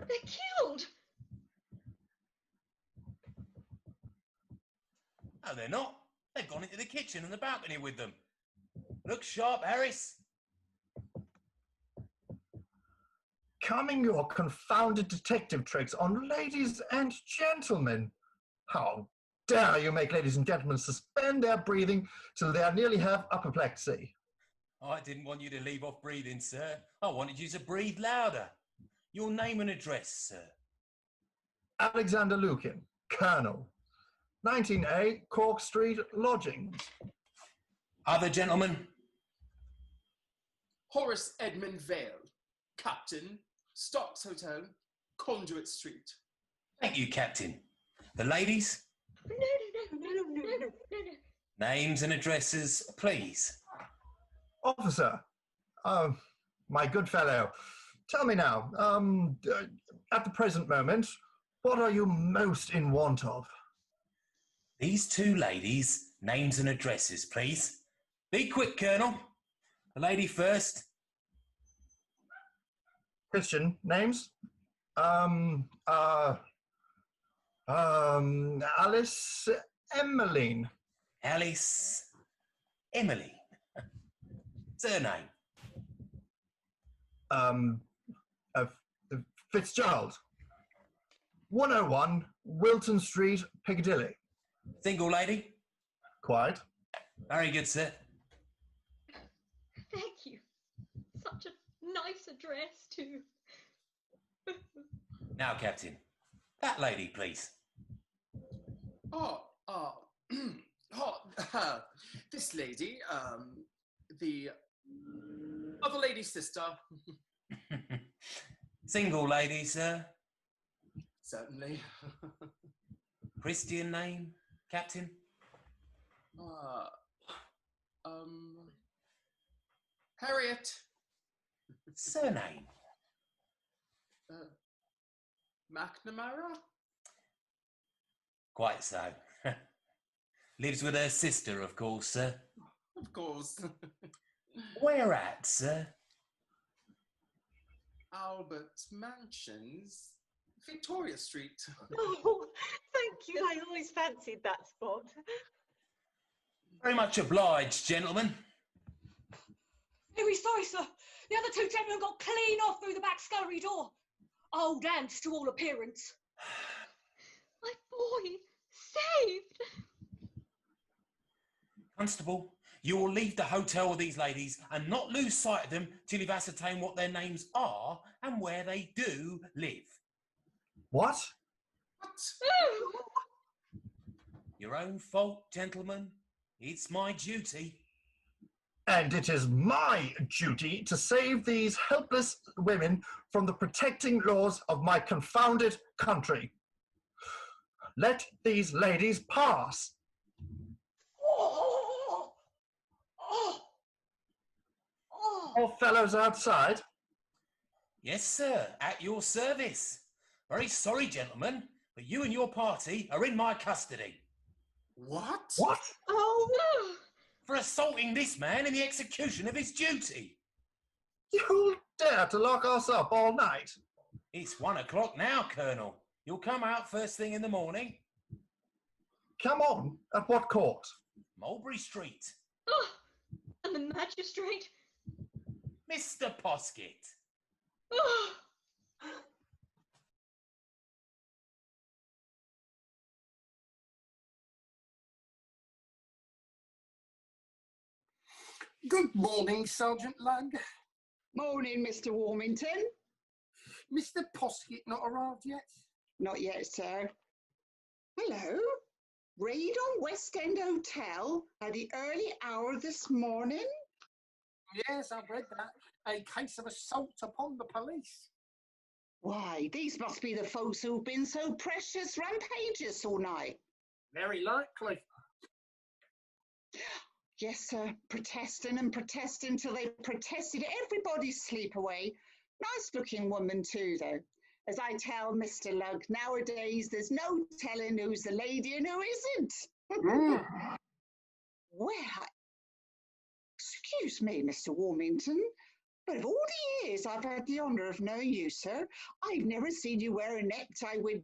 They're killed. No, they're not. They've gone into the kitchen and the balcony with them. Look sharp, Harris. Coming your confounded detective tricks on ladies and gentlemen. How dare you make ladies and gentlemen suspend their breathing till they nearly have apoplexy? I didn't want you to leave off breathing, sir. I wanted you to breathe louder. Your name and address, sir. Alexander Lukin, Colonel. 19A, Cork Street, Lodgings. Other gentlemen? Horace Edmund Vale, Captain, Stocks Hotel, Conduit Street. Thank you, Captain. The ladies? No. Names and addresses, please. Officer, my good fellow, tell me now, at the present moment, what are you most in want of? These two ladies' names and addresses, please. Be quick, Colonel. The lady first. Christian names? Alice Emmeline. Alice Emily. Surname? Fitzgerald. 101 Wilton Street, Piccadilly. Single lady? Quite. Very good, sir. Thank you. Such a nice address, too. Now, Captain, that lady, please. This lady, the other lady's sister. Single lady, sir? Certainly. Christian name, Captain? Harriet. Surname? McNamara? Quite so. Lives with her sister, of course, sir. Of course. Where at, sir? Albert Mansions, Victoria Street. Oh, thank you. I always fancied that spot. Very much obliged, gentlemen. Very sorry, sir. The other two gentlemen got clean off through the back scullery door. Old hands to all appearance. My boy, saved! Constable, you will leave the hotel with these ladies and not lose sight of them till you've ascertained what their names are and where they do live. What? Your own fault, gentlemen. It's my duty. And it is my duty to save these helpless women from the protecting laws of my confounded country. Let these ladies pass. All fellows outside? Yes, sir, at your service. Very sorry, gentlemen, but you and your party are in my custody. What? What? Oh, no! For assaulting this man in the execution of his duty. You dare to lock us up all night? It's 1 o'clock now, Colonel. You'll come out first thing in the morning. Come on, at what court? Mulberry Street. Oh, and the magistrate? Mr. Posket. Oh. Good morning, Sergeant Lugg. Morning, Mr. Warmington. Mr. Posket not arrived yet? Not yet, sir. Hello. Raid on West End Hotel at the early hour this morning? Yes, I've read that. A case of assault upon the police. Why, these must be the folks who've been so precious rampageous all night. Very likely. Yes, sir. Protesting and protesting till they protested everybody's sleep away. Nice looking woman too, though. As I tell Mr. Lugg, nowadays there's no telling who's the lady and who isn't. Well, excuse me, Mr. Warmington, but of all the years I've had the honour of knowing you, sir, I've never seen you wear a necktie with,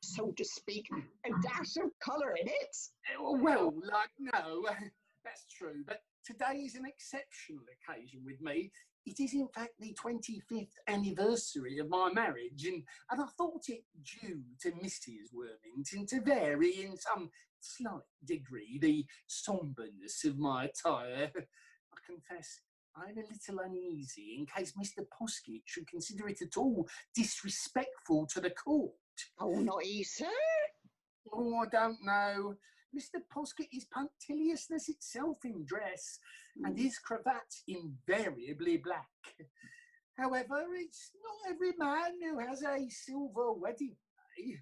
so to speak, a dash of colour in it. Well, no, that's true. But today is an exceptional occasion with me. It is, in fact, the 25th anniversary of my marriage, and I thought it due to Mrs. Wormington to vary in some slight degree the sombreness of my attire. I confess I'm a little uneasy in case Mr. Posket should consider it at all disrespectful to the court. Oh, not he, sir. Oh, I don't know. Mr. Posket is punctiliousness itself in dress, and his cravat invariably black. However, it's not every man who has a silver wedding day.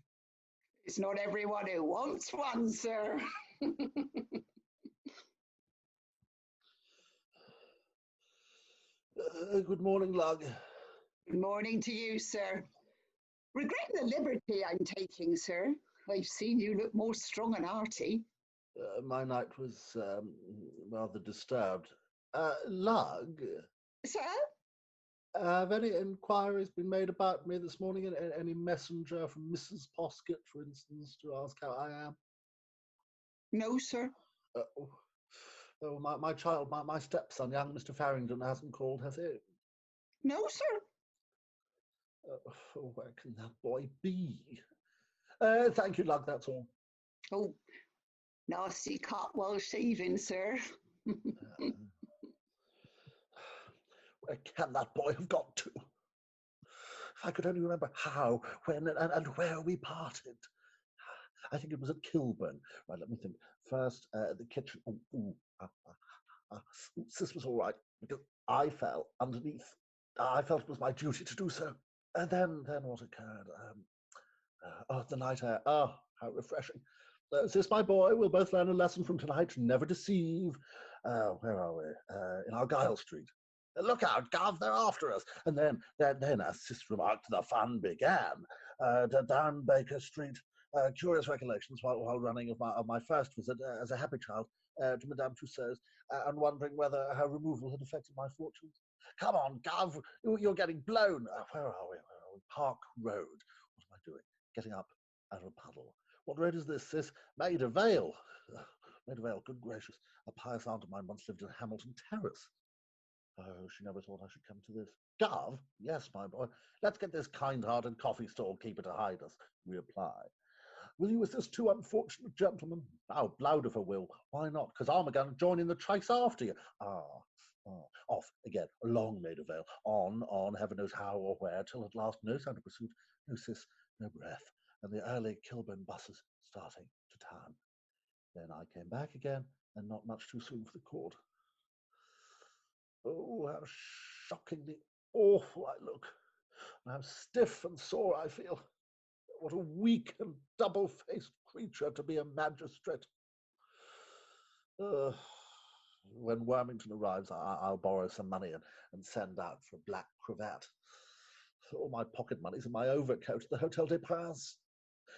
It's not everyone who wants one, sir. Good morning, Lugg. Good morning to you, sir. Regret the liberty I'm taking, sir. I've seen you look more strong and hearty. My night was rather disturbed. Lugg? Sir? Have any inquiries been made about me this morning? Any messenger from Mrs. Posket, for instance, to ask how I am? No, sir. My child, my stepson, young Mr. Farrington, hasn't called, has he? No, sir. Where can that boy be? Thank you, Lugg, that's all. Oh, nasty Cotwell shaving, sir. Where can that boy have got to? If I could only remember how, when, and where we parted. I think it was at Kilburn. Right, let me think. First, the kitchen. This was all right, because I fell underneath. I felt it was my duty to do so. And then what occurred? The night air. Oh, how refreshing. Sis, my boy, we'll both learn a lesson from tonight. Never deceive. Where are we? In Argyle Street. Look out, Gov, they're after us. And then as Sis remarked, the fun began. Down Baker Street. Curious recollections while running of my first visit as a happy child to Madame Tussauds, and wondering whether her removal had affected my fortunes. Come on, Gov, you're getting blown. Where are we? Park Road. What am I doing? Getting up out of a puddle. What road is this, Sis? Maida Vale. Maida Vale, good gracious. A pious aunt of mine once lived in Hamilton Terrace. Oh, she never thought I should come to this. Gov? Yes, my boy. Let's get this kind-hearted coffee stall keeper to hide us. We apply. Will you assist two unfortunate gentlemen? Oh, blowed if I will. Why not? Because I'm going to join in the chase after you. Off again, along Maida Vale, on, heaven knows how or where, till at last no sound of pursuit, no Sis, no breath, and the early Kilburn buses starting to town. Then I came back again, and not much too soon for the court. Oh, how shockingly awful I look, and how stiff and sore I feel. What a weak and double-faced creature to be a magistrate. When Wormington arrives, I'll borrow some money and send out for a black cravat. All my pocket money's in my overcoat at the Hotel des Princes.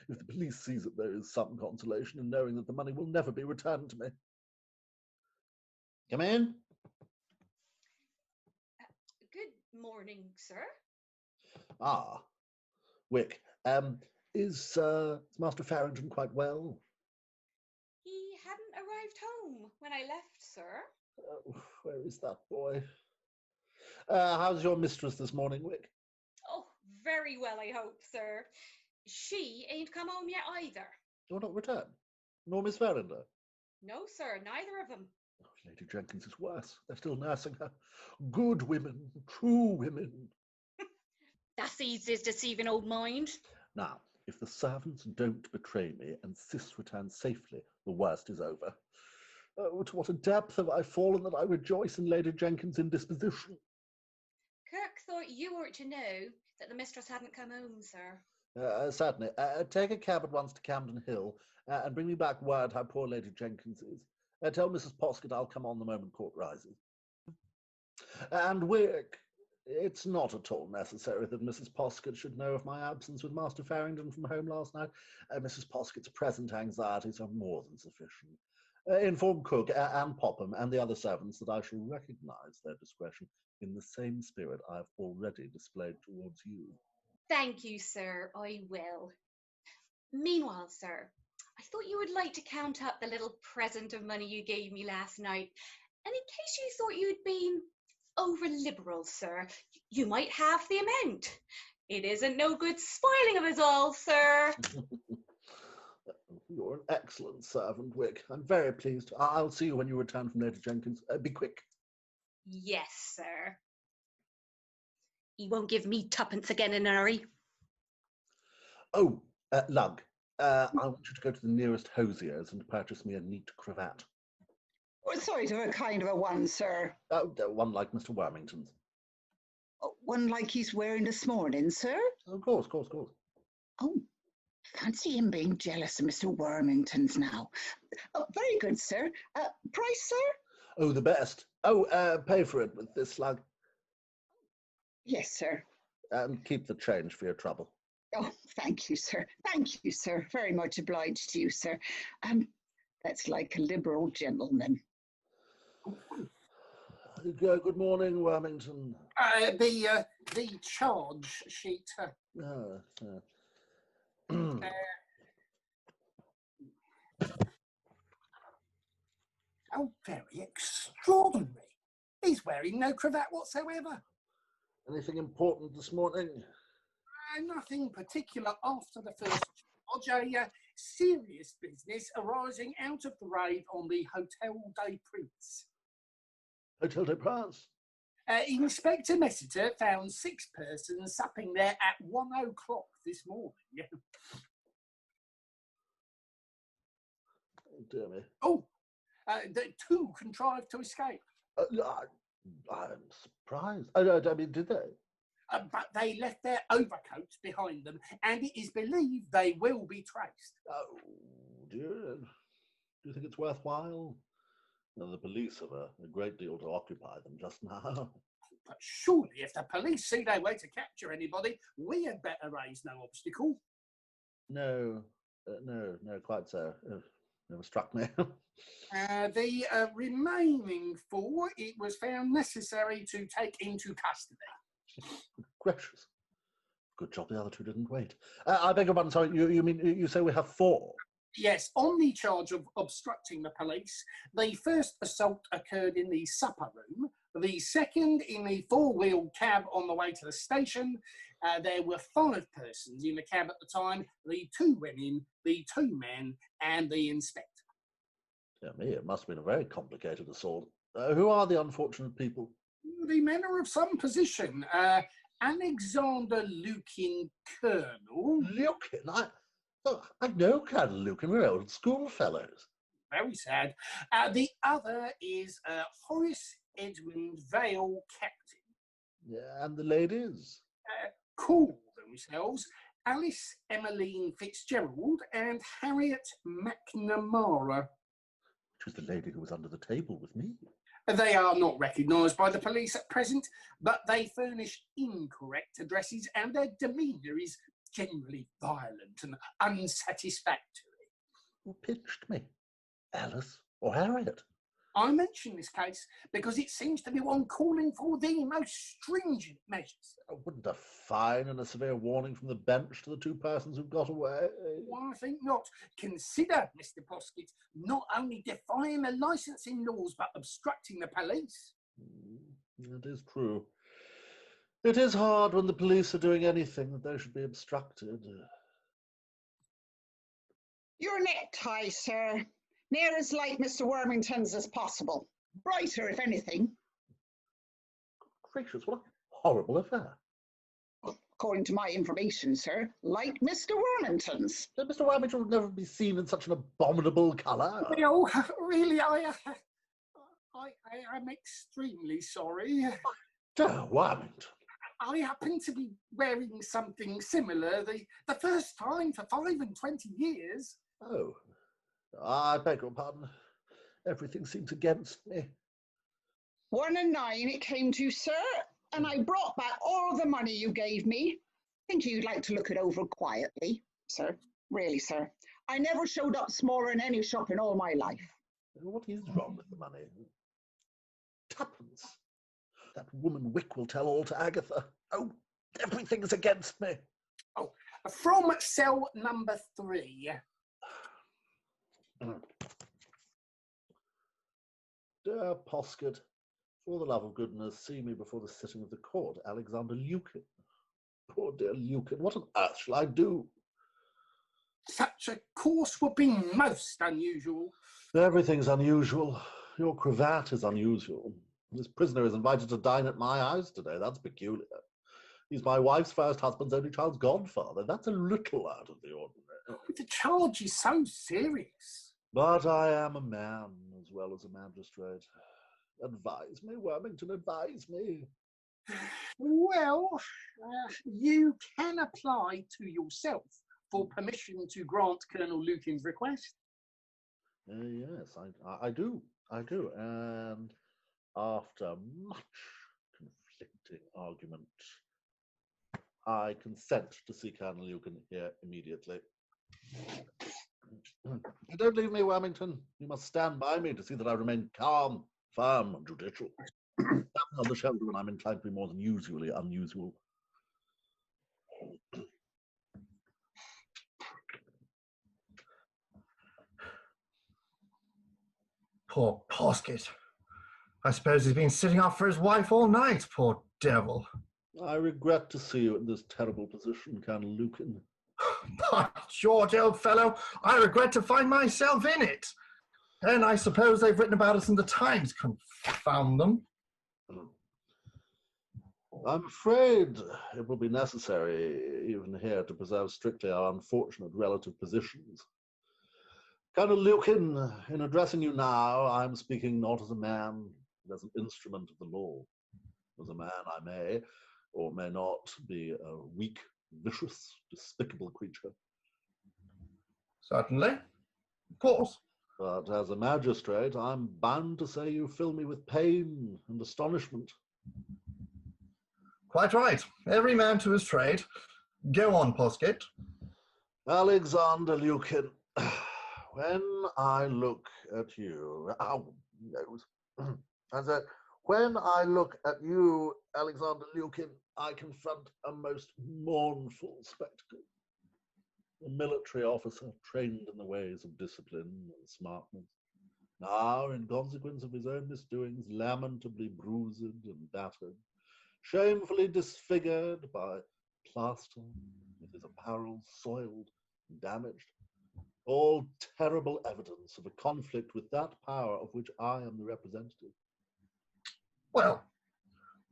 If the police sees it, there is some consolation in knowing that the money will never be returned to me. Come in. Good morning, sir. Wick. Is Master Farrington quite well? He hadn't arrived home when I left, sir. Where is that boy? How's your mistress this morning, Wick? Oh, very well, I hope, sir. She ain't come home yet either. You're not returned? Nor Miss Verinder? No, sir, neither of them. Oh, Lady Jenkins is worse. They're still nursing her. Good women, true women. That's Easy's deceiving old mind. Now, if the servants don't betray me and Sis returns safely, the worst is over. Oh, to what a depth have I fallen that I rejoice in Lady Jenkins' indisposition. Kirk thought you ought to know that the mistress hadn't come home, sir. Certainly. Take a cab at once to Camden Hill and bring me back word how poor Lady Jenkins is. Tell Mrs. Posket I'll come on the moment court rises. And Wick, it's not at all necessary that Mrs. Posket should know of my absence with Master Farrington from home last night. Mrs. Posket's present anxieties are more than sufficient. Inform Cook and Popham and the other servants that I shall recognise their discretion in the same spirit I have already displayed towards you. Thank you, sir, I will. Meanwhile, sir, I thought you would like to count up the little present of money you gave me last night, and in case you thought you'd been over-liberal, sir, you might halve the amount. It isn't no good spoiling of us all, sir. You're an excellent servant, Wick. I'm very pleased. I'll see you when you return from Lady Jenkins. Be quick. Yes, sir. He won't give me twopence again in a hurry. Oh, Lug, I want you to go to the nearest hosier's and purchase me a neat cravat. What sort of a kind of a one, sir? One like Mr. Wormington's. One like he's wearing this morning, sir? Of course. Oh, fancy him being jealous of Mr. Wormington's now. Oh, very good, sir. Price, sir? Oh, the best. Pay for it with this, Lug. Yes, sir. And keep the change for your trouble. Oh, thank you, sir. Thank you, sir. Very much obliged to you, sir. That's like a liberal gentleman. Good morning, Wormington. The charge sheet. Oh, very extraordinary. He's wearing no cravat whatsoever. Anything important this morning? Nothing particular after the first charge. A serious business arising out of the raid on the Hotel des Princes. Hotel des Princes? Inspector Messiter found 6 persons supping there at 1 o'clock this morning. dear me. Oh, the two contrived to escape. I'm surprised. I mean, did they? But they left their overcoats behind them, and it is believed they will be traced. Oh, dear. Do you think it's worthwhile? Well, the police have a great deal to occupy them just now. But surely, if the police see their way to capture anybody, we had better raise no obstacle. No, quite so. Never struck me. The remaining four, it was found necessary to take into custody. Gracious. Good job the other two didn't wait. I beg your pardon, sorry, you mean, you say we have four? Yes, on the charge of obstructing the police. The first assault occurred in the supper room, the second in the four-wheeled cab on the way to the station. There were 5 persons in the cab at the time, the 2 women, the 2 men, and the inspector. Dear me, it must have been a very complicated assault. Who are the unfortunate people? The men are of some position. Alexander Lukin, Colonel. Lukin? I know Colonel Lukin, we're old schoolfellows. Very sad. The other is Horace Edmund Vale, Captain. Yeah, and the ladies? Call themselves Alice Emmeline Fitzgerald and Harriet McNamara. Which was the lady who was under the table with me. They are not recognised by the police at present, but they furnish incorrect addresses and their demeanour is generally violent and unsatisfactory. Who pitched me? Alice or Harriet? I mention this case because it seems to be one calling for the most stringent measures. Wouldn't a fine and a severe warning from the bench to the 2 persons who got away? Well, I think not. Consider, Mr. Posket, not only defying the licensing laws but obstructing the police. It is true. It is hard when the police are doing anything that they should be obstructed. Your necktie, sir. Near as like Mr. Wormington's as possible. Brighter, if anything. Gracious, what a horrible affair. According to my information, sir, like Mr. Wormington's. Mr. Wormington would never be seen in such an abominable colour. No, really, I'm extremely sorry. Dear Wormington. I happen to be wearing something similar the first time for 25 years. Oh, I beg your pardon. Everything seems against me. 1 and 9 it came to, sir, and I brought back all the money you gave me. Think you'd like to look it over quietly, sir. Really, sir. I never showed up smaller in any shop in all my life. What is wrong with the money? 2pence. That woman Wick will tell all to Agatha. Oh, everything's against me. Oh, from cell number 3. Dear Posket, for the love of goodness, see me before the sitting of the court, Alexander Lukin. Poor dear Lukin, what on earth shall I do? Such a course would be most unusual. Everything's unusual. Your cravat is unusual. This prisoner is invited to dine at my house today. That's peculiar. He's my wife's first husband's only child's godfather. That's a little out of the ordinary. The charge is so serious. But I am a man as well as a magistrate. Advise me, Wormington, advise me. Well, you can apply to yourself for permission to grant Colonel Lukin's request. Yes, I do. And after much conflicting argument, I consent to see Colonel Lukin here immediately. Don't leave me, Wormington. You must stand by me to see that I remain calm, firm, and judicial. Tapping on the shoulder when I'm inclined to be more than usually unusual. Poor Posket. I suppose he's been sitting up for his wife all night, poor devil. I regret to see you in this terrible position, Colonel Lukin. By George, old fellow, I regret to find myself in it. And I suppose they've written about us in the Times, confound them. I'm afraid it will be necessary, even here, to preserve strictly our unfortunate relative positions. Colonel Lukin, in addressing you now, I am speaking not as a man, but as an instrument of the law. As a man, I may, or may not, be a weak, vicious, despicable creature. Certainly. Of course. But as a magistrate, I'm bound to say you fill me with pain and astonishment. Quite right. Every man to his trade. Go on, Posket. Alexander Lukin, when I look at you... nose. I said, when I look at you, Alexander Lukin, I confront a most mournful spectacle. A military officer trained in the ways of discipline and smartness, now, in consequence of his own misdoings, lamentably bruised and battered, shamefully disfigured by plaster, with his apparel soiled and damaged, all terrible evidence of a conflict with that power of which I am the representative. Well,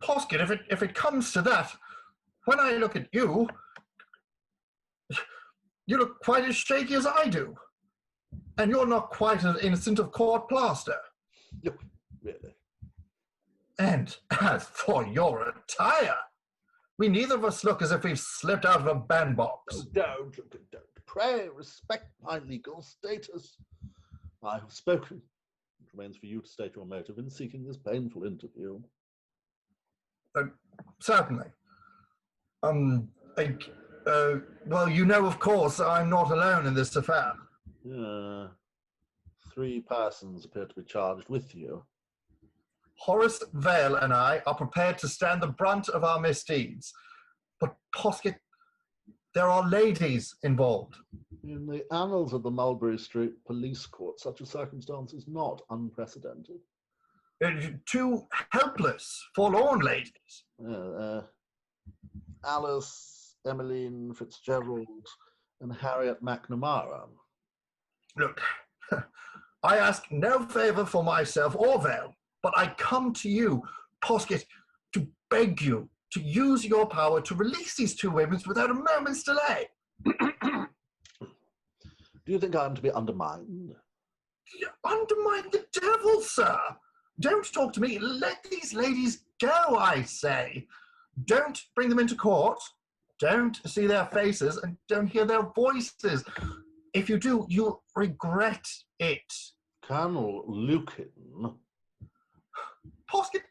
Posket, if it comes to that, when I look at you, you look quite as shaky as I do. And you're not quite as innocent of court plaster. No, really. And as for your attire, we neither of us look as if we've slipped out of a bandbox. Oh, don't. Pray respect my legal status. I have spoken. It remains for you to state your motive in seeking this painful interview. Certainly. Well, you know, of course, I'm not alone in this affair. 3 persons appear to be charged with you. Horace Vale and I are prepared to stand the brunt of our misdeeds. But, Posket, there are ladies involved. In the annals of the Mulberry Street Police Court, such a circumstance is not unprecedented. 2 helpless, forlorn ladies. Alice, Emmeline Fitzgerald, and Harriet McNamara. Look, I ask no favour for myself or Vale, but I come to you, Posket, to beg you to use your power to release these 2 women without a moment's delay. Do you think I am to be undermined? Undermine the devil, sir. Don't talk to me. Let these ladies go, I say. Don't bring them into court. Don't see their faces and don't hear their voices. If you do, you'll regret it. Colonel Lukin. Posket,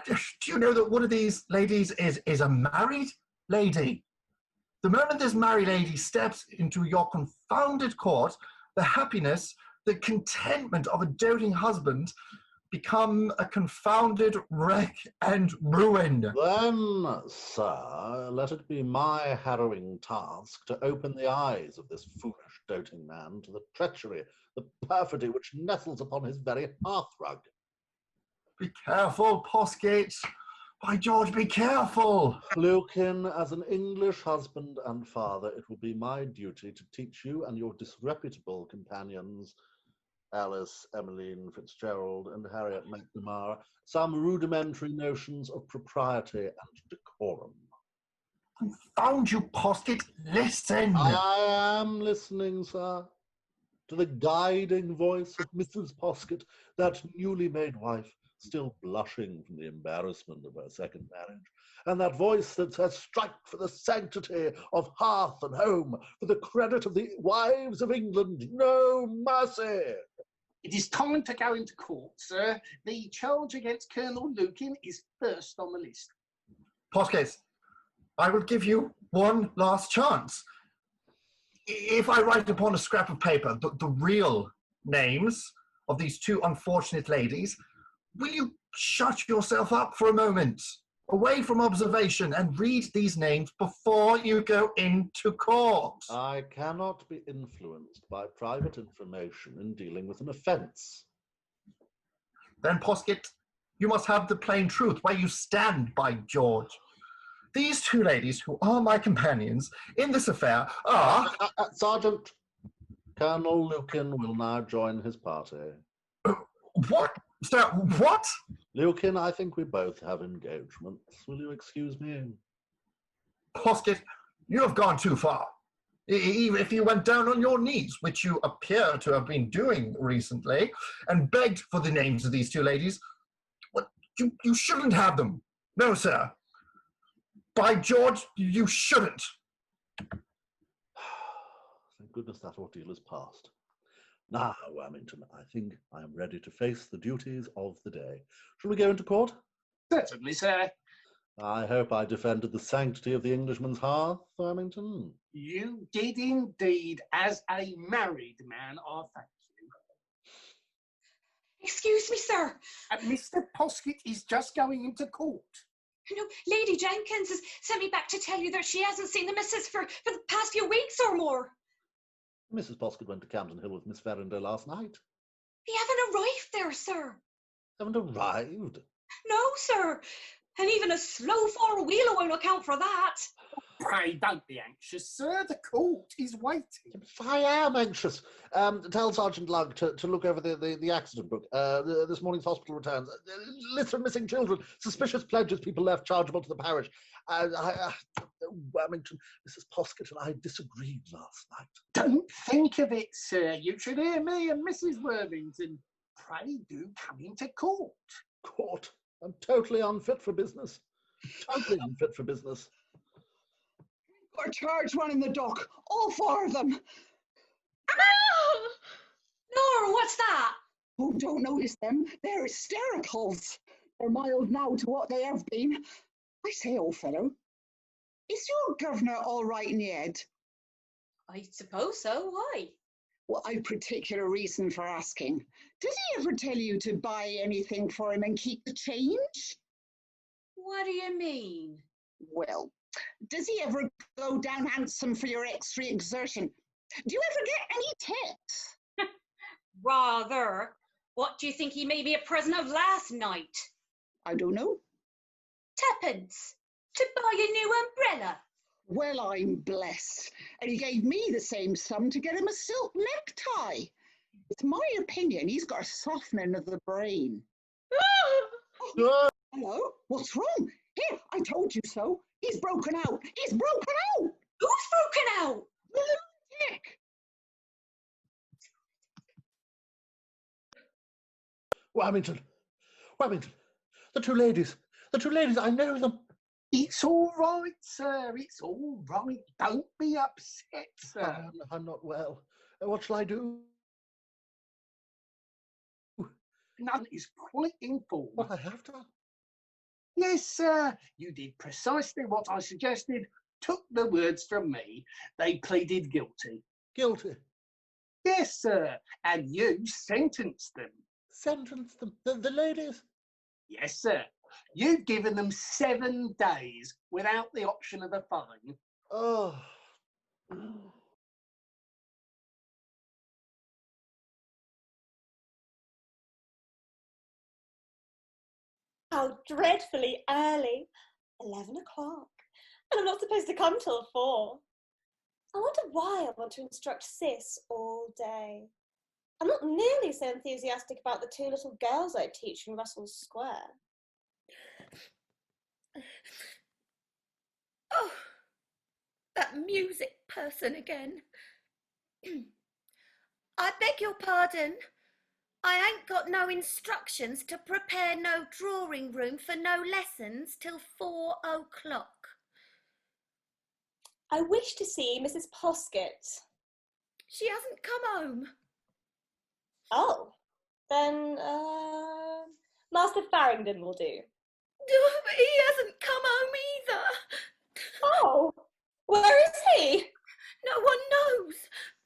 do you know that one of these ladies is a married lady? The moment this married lady steps into your confounded court, the happiness, the contentment of a doting husband become a confounded wreck and ruin. Then, sir, let it be my harrowing task to open the eyes of this foolish doting man to the treachery, the perfidy which nestles upon his very hearthrug. Be careful, Posket. By George, be careful. Lukin, as an English husband and father, it will be my duty to teach you and your disreputable companions, Alice, Emmeline Fitzgerald, and Harriet McNamara, some rudimentary notions of propriety and decorum. Confound you, Posket, listen! I am listening, sir, to the guiding voice of Mrs. Posket, that newly made wife, still blushing from the embarrassment of her second marriage, and that voice that says, strike for the sanctity of hearth and home, for the credit of the wives of England, no mercy. It is time to go into court, sir. The charge against Colonel Lukin is first on the list. Posket, I will give you one last chance. If I write upon a scrap of paper the real names of these 2 unfortunate ladies, will you shut yourself up for a moment, away from observation, and read these names before you go into court? I cannot be influenced by private information in dealing with an offence. Then, Posket, you must have the plain truth where you stand, by George. These 2 ladies, who are my companions in this affair, are... Sergeant, Colonel Lukin will now join his party. What? Sir, what? Lukin, I think we both have engagements. Will you excuse me? Posket, you have gone too far. Even if you went down on your knees, which you appear to have been doing recently, and begged for the names of these two ladies, well, you shouldn't have them. No, sir. By George, you shouldn't. Thank goodness that ordeal is past. Now, Warmington, I think I am ready to face the duties of the day. Shall we go into court? Certainly, sir. I hope I defended the sanctity of the Englishman's hearth, Warmington. You did indeed, as a married man, I thank you. Excuse me, sir. Mr. Posket is just going into court. No, Lady Jenkins has sent me back to tell you that she hasn't seen the missus for the past few weeks or more. Mrs. Posket went to Camden Hill with Miss Verinder last night. He haven't arrived there, sir. Haven't arrived? No, sir. And even a slow four-wheeler won't account for that. Pray, don't be anxious, sir. The court is waiting. I am anxious. Tell Sergeant Lugg to look over the accident book. This morning's hospital returns. List of missing children. Suspicious pledges people left chargeable to the parish. Warmington, Mrs. Posket and I disagreed last night. Don't think of it, sir. You should hear me and Mrs. Worthington. Pray do come into court. Court? I'm totally unfit for business. Totally unfit for business. Or charge one in the dock. All four of them. Nora, what's that? Oh, don't notice them. They're hystericals. They're mild now to what they have been. I say, old fellow, is your governor all right in the head? I suppose so. Why? Well, I've particular reason for asking. Did he ever tell you to buy anything for him and keep the change? What do you mean? Well, does he ever go down handsome for your extra exertion? Do you ever get any tips? Rather. What do you think he made me a present of last night? I don't know. Tuppence. To buy a new umbrella. Well, I'm blessed. And he gave me the same sum to get him a silk necktie. It's my opinion he's got a softening of the brain. Hello? What's wrong? Here, I told you so. He's broken out. He's broken out. Who's broken out? The lunatic. Warmington, the two ladies, I know them. It's all right, sir. It's all right. Don't be upset, sir. I'm not well. What shall I do? None is quite informed. What I have done? Yes, sir. You did precisely what I suggested. Took the words from me. They pleaded guilty. Guilty? Yes, sir. And you sentenced them. Sentenced them? The ladies? Yes, sir. You've given them 7 days without the option of a fine. Oh. How dreadfully early. 11 o'clock. And I'm not supposed to come till 4. I wonder why I want to instruct Sis all day. I'm not nearly so enthusiastic about the 2 little girls I teach in Russell Square. Oh, that music person again. I beg your pardon. I ain't got no instructions to prepare no drawing room for no lessons till 4 o'clock. I wish to see Mrs. Posket. She hasn't come home. Oh, then, Master Farringdon will do. He hasn't come home either. Oh, where is he? No one knows.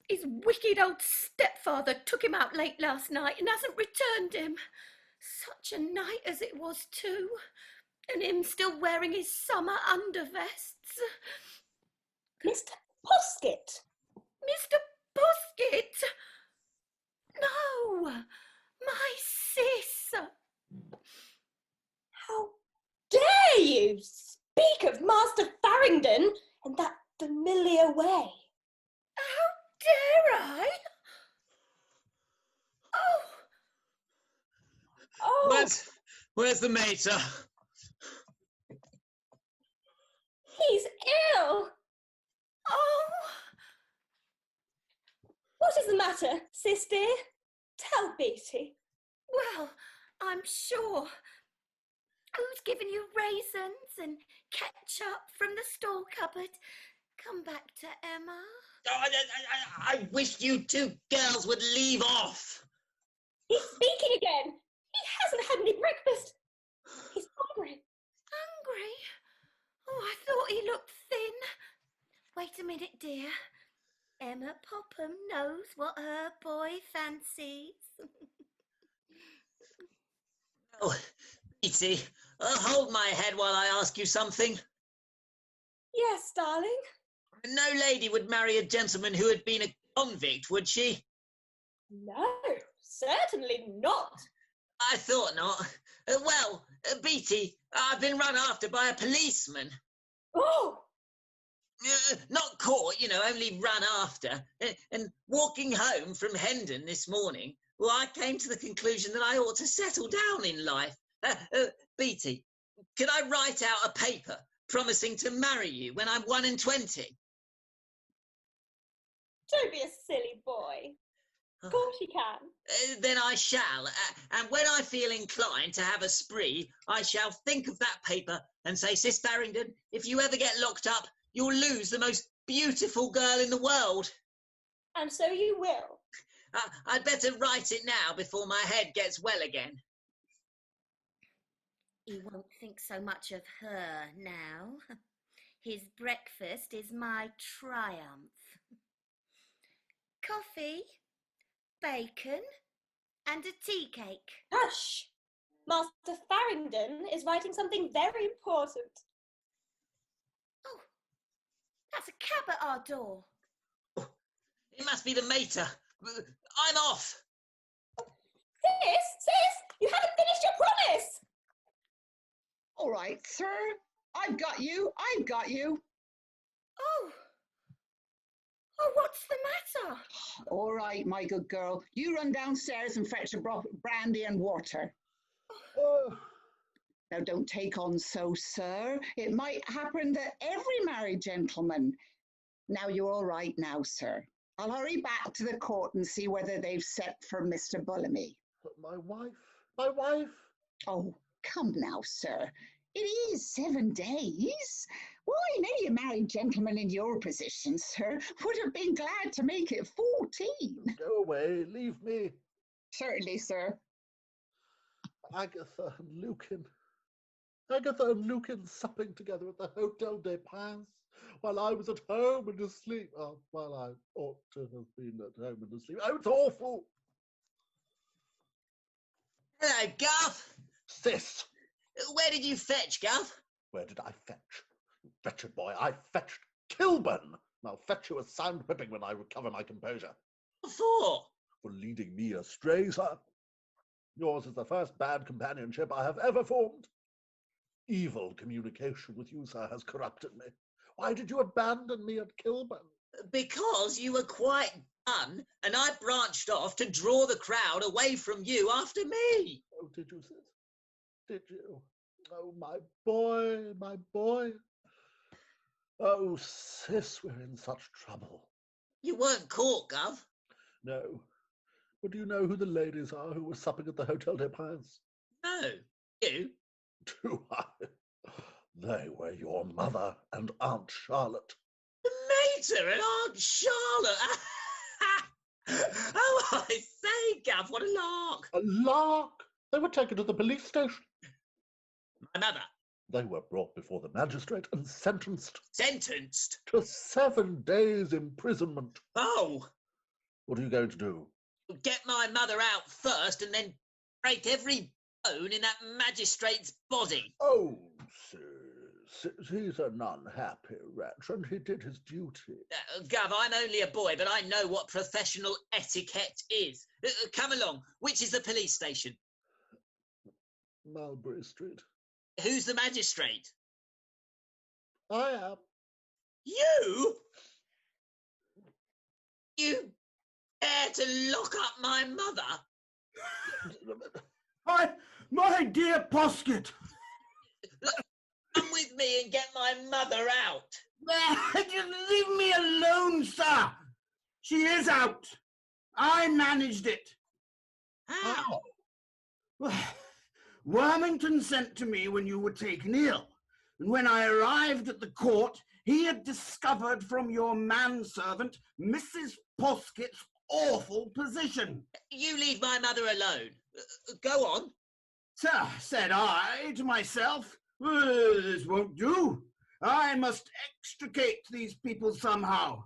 His wicked old stepfather took him out late last night and hasn't returned him. Such a night as it was too. And him still wearing his summer undervests. Mr. Posket? Mr. Posket? No, my sis. How dare you speak of Master Farringdon in that familiar way? How dare I? Oh. Where's the mater? He's ill. Oh, What is the matter, sis dear? Tell Beatty. Well, I'm sure. Who's given you raisins and ketchup from the store cupboard? Come back to Emma. Oh, I wish you two girls would leave off. He's speaking again. He hasn't had any breakfast. He's hungry. Hungry? Oh, I thought he looked thin. Wait a minute, dear. Emma Popham knows what her boy fancies. Oh, Beatty, hold my head while I ask you something. Yes, darling. No lady would marry a gentleman who had been a convict, would she? No, certainly not. I thought not. Well, Beatty, I've been run after by a policeman. Oh! Not caught, only run after. And walking home from Hendon this morning, well, I came to the conclusion that I ought to settle down in life. Beatty, could I write out a paper promising to marry you when I'm 21? Don't be a silly boy. Of course you can. Then I shall. And when I feel inclined to have a spree, I shall think of that paper and say, Sis Farringdon, if you ever get locked up, you'll lose the most beautiful girl in the world. And so you will. I'd better write it now before my head gets well again. He won't think so much of her now. His breakfast is my triumph. Coffee, bacon, and a tea cake. Hush! Master Farringdon is writing something very important. Oh, that's a cab at our door. It must be the mater. I'm off. Sis, you haven't finished your promise. All right, sir. I've got you. Oh, what's the matter? All right, my good girl. You run downstairs and fetch a brandy and water. Oh. Now, don't take on so, sir. It might happen to every married gentleman. Now, you're all right now, sir. I'll hurry back to the court and see whether they've set for Mr. Bullamy. But my wife. Oh, come now, sir. It is 7 days. Why, many a married gentleman in your position, sir, would have been glad to make it 14. Go away, leave me. Certainly, sir. Agatha and Lucan supping together at the Hotel des Pins while I was at home and asleep. Oh, while I ought to have been at home and asleep. Oh, it's awful. Hello, Guff. Sis. Where did you fetch, Guff? Where did I fetch? You wretched boy, I fetched Kilburn. I'll fetch you a sound whipping when I recover my composure. What for? For leading me astray, sir. Yours is the first bad companionship I have ever formed. Evil communication with you, sir, has corrupted me. Why did you abandon me at Kilburn? Because you were quite done, and I branched off to draw the crowd away from you after me. Oh, did you, sis? Did you? Oh, my boy, my boy. Oh, sis, we're in such trouble. You weren't caught, Gov. No. But do you know who the ladies are who were supping at the Hotel des Pins? No. You? Do I? They were your mother and Aunt Charlotte. The mater and Aunt Charlotte? Oh, I say, Gov, what a lark. A lark? They were taken to the police station. My mother? They were brought before the magistrate and sentenced. Sentenced? To 7 days imprisonment. Oh. What are you going to do? Get my mother out first and then break every bone in that magistrate's body. Oh, sis, he's an unhappy wretch, and he did his duty. Gov, I'm only a boy, but I know what professional etiquette is. Come along. Which is the police station? Mulberry Street. Who's the magistrate? I am. You? You dare to lock up my mother? My dear Posket! Come with me and get my mother out. Just leave me alone, sir. She is out. I managed it. How? Wormington sent to me when you were taken ill, and when I arrived at the court, he had discovered from your manservant Mrs. Posket's awful position. You leave my mother alone. Go on. Sir, said I to myself, this won't do. I must extricate these people somehow.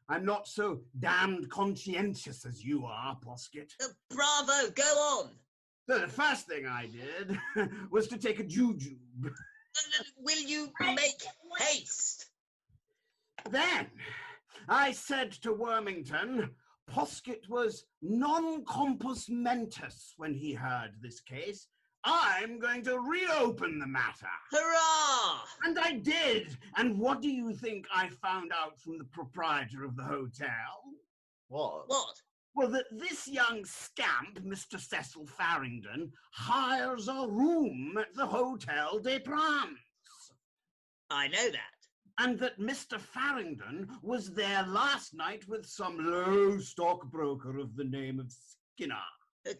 I'm not so damned conscientious as you are, Posket. Bravo, go on. So the first thing I did was to take a jujube. Will you make haste? Then I said to Wormington, Posket was non compos mentis when he heard this case. I'm going to reopen the matter. Hurrah! And I did. And what do you think I found out from the proprietor of the hotel? What? What? Well, that this young scamp, Mr. Cecil Farringdon, hires a room at the Hotel des Princes. I know that. And that Mr. Farringdon was there last night with some low stockbroker of the name of Skinner.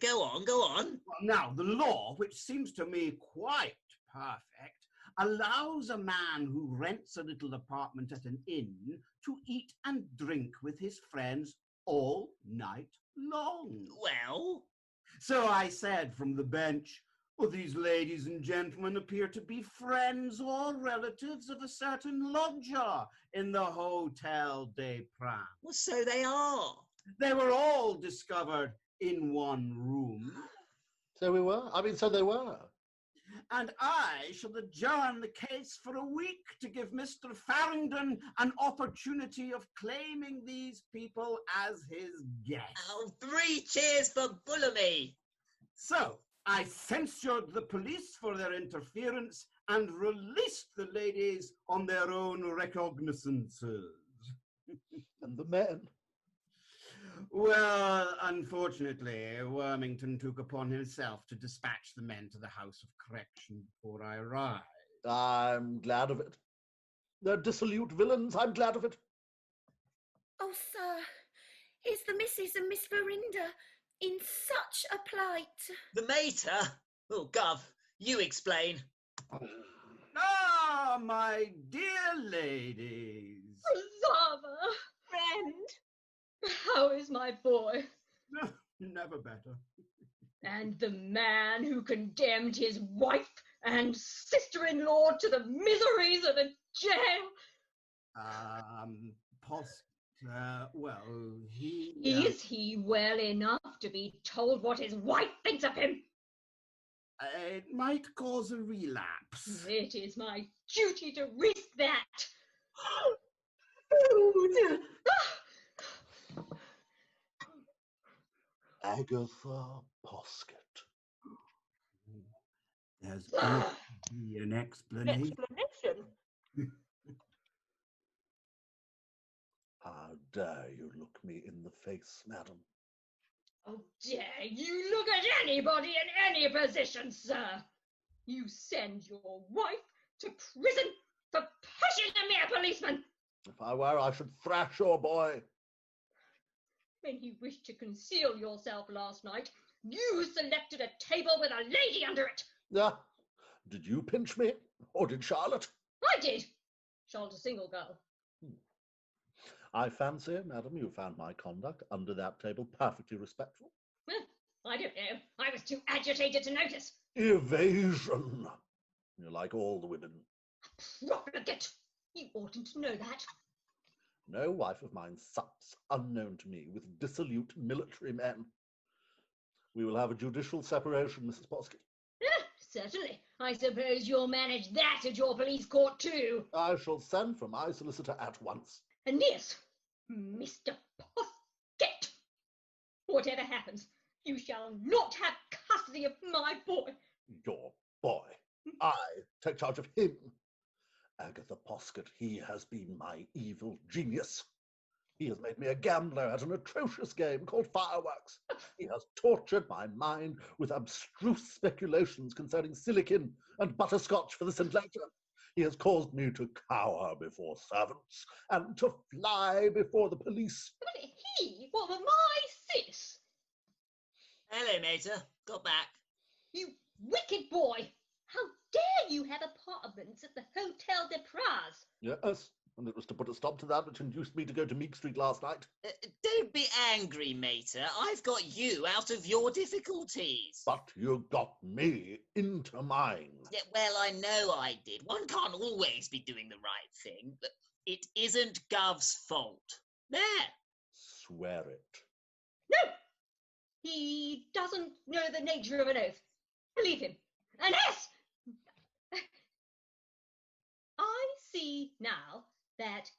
Go on, go on. Now, the law, which seems to me quite perfect, allows a man who rents a little apartment at an inn to eat and drink with his friends all night long. Well? So I said from the bench, well, these ladies and gentlemen appear to be friends or relatives of a certain lodger in the Hotel des Princes. Well, so they are. They were all discovered in one room. So we were. So they were. And I shall adjourn the case for a week to give Mr. Farringdon an opportunity of claiming these people as his guests. Oh, 3 cheers for Bullamy. So, I censured the police for their interference and released the ladies on their own recognizances. And the men? Well, unfortunately, Wormington took upon himself to dispatch the men to the House of Correction before I arrived. I'm glad of it. They're dissolute villains. I'm glad of it. Oh, sir, is the Mrs. and Miss Verinda in such a plight? The mater? Oh, Gov, you explain. Ah, my dear ladies. Father, friend, how is my boy? Never better. And the man who condemned his wife and sister-in-law to the miseries of a jail? Well, he... Is he well enough to be told what his wife thinks of him? It might cause a relapse. It is my duty to risk that. Agatha Posket. There's got to be an explanation. How dare you look me in the face, madam? How dare you look at anybody in any position, sir? You send your wife to prison for pushing a mere policeman. If I were, I should thrash your boy. When you wished to conceal yourself last night, you selected a table with a lady under it. Yeah. Did you pinch me? Or did Charlotte? I did. Charlotte's a single girl. I fancy, madam, you found my conduct under that table perfectly respectful. I don't know. I was too agitated to notice. Evasion. You're like all the women. Profligate. You oughtn't to know that. No wife of mine sups unknown to me with dissolute military men. We will have a judicial separation, Mrs. Posket. Certainly. I suppose you'll manage that at your police court too. I shall send for my solicitor at once. Aeneas, Mr. Posket, whatever happens, you shall not have custody of my boy. Your boy? I take charge of him. Agatha Posket, he has been my evil genius. He has made me a gambler at an atrocious game called Fireworks. He has tortured my mind with abstruse speculations concerning silicon and butterscotch for the St. Ledger. He has caused me to cower before servants and to fly before the police. But he was my sis. Hello, Mater. Got back. You wicked boy! How dare you have apartments at the Hotel des Pras? Yes, and it was to put a stop to that which induced me to go to Meek Street last night. Don't be angry, Mater. I've got you out of your difficulties. But you got me into mine. Yeah, well, I know I did. One can't always be doing the right thing, but it isn't Gov's fault. There. Swear it. No! He doesn't know the nature of an oath. Believe him. Aeneas! I see now that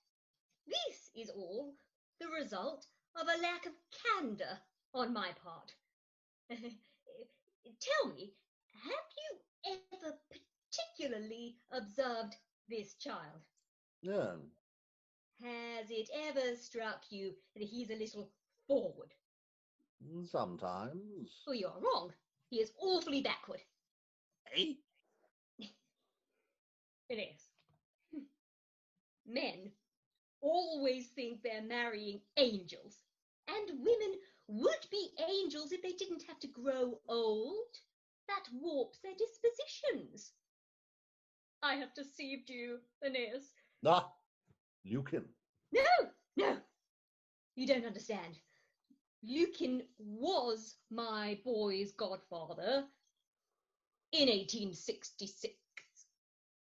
this is all the result of a lack of candour on my part. Tell me, have you ever particularly observed this child? Yeah. Has it ever struck you that he's a little forward? Sometimes. Oh, you're wrong. He is awfully backward. Eh? It is. Men always think they're marrying angels, and women would be angels if they didn't have to grow old. That warps their dispositions. I have deceived you, Aeneas. Ah, Lucan. No, you don't understand. Lucan was my boy's godfather in 1866.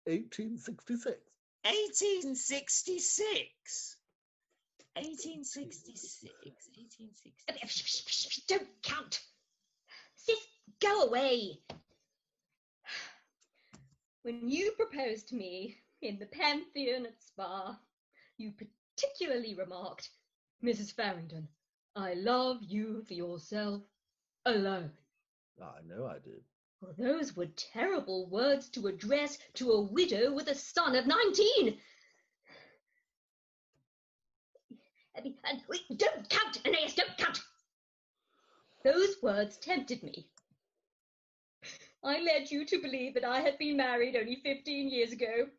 1866? 1866? 1866? 1866? Don't count. Sis, go away. When you proposed to me in the Pantheon at Spa, you particularly remarked, Mrs. Farrington, I love you for yourself alone. I know I did. Well, those were terrible words to address to a widow with a son of 19. Don't count, Aeneas, don't count. Those words tempted me. I led you to believe that I had been married only 15 years ago.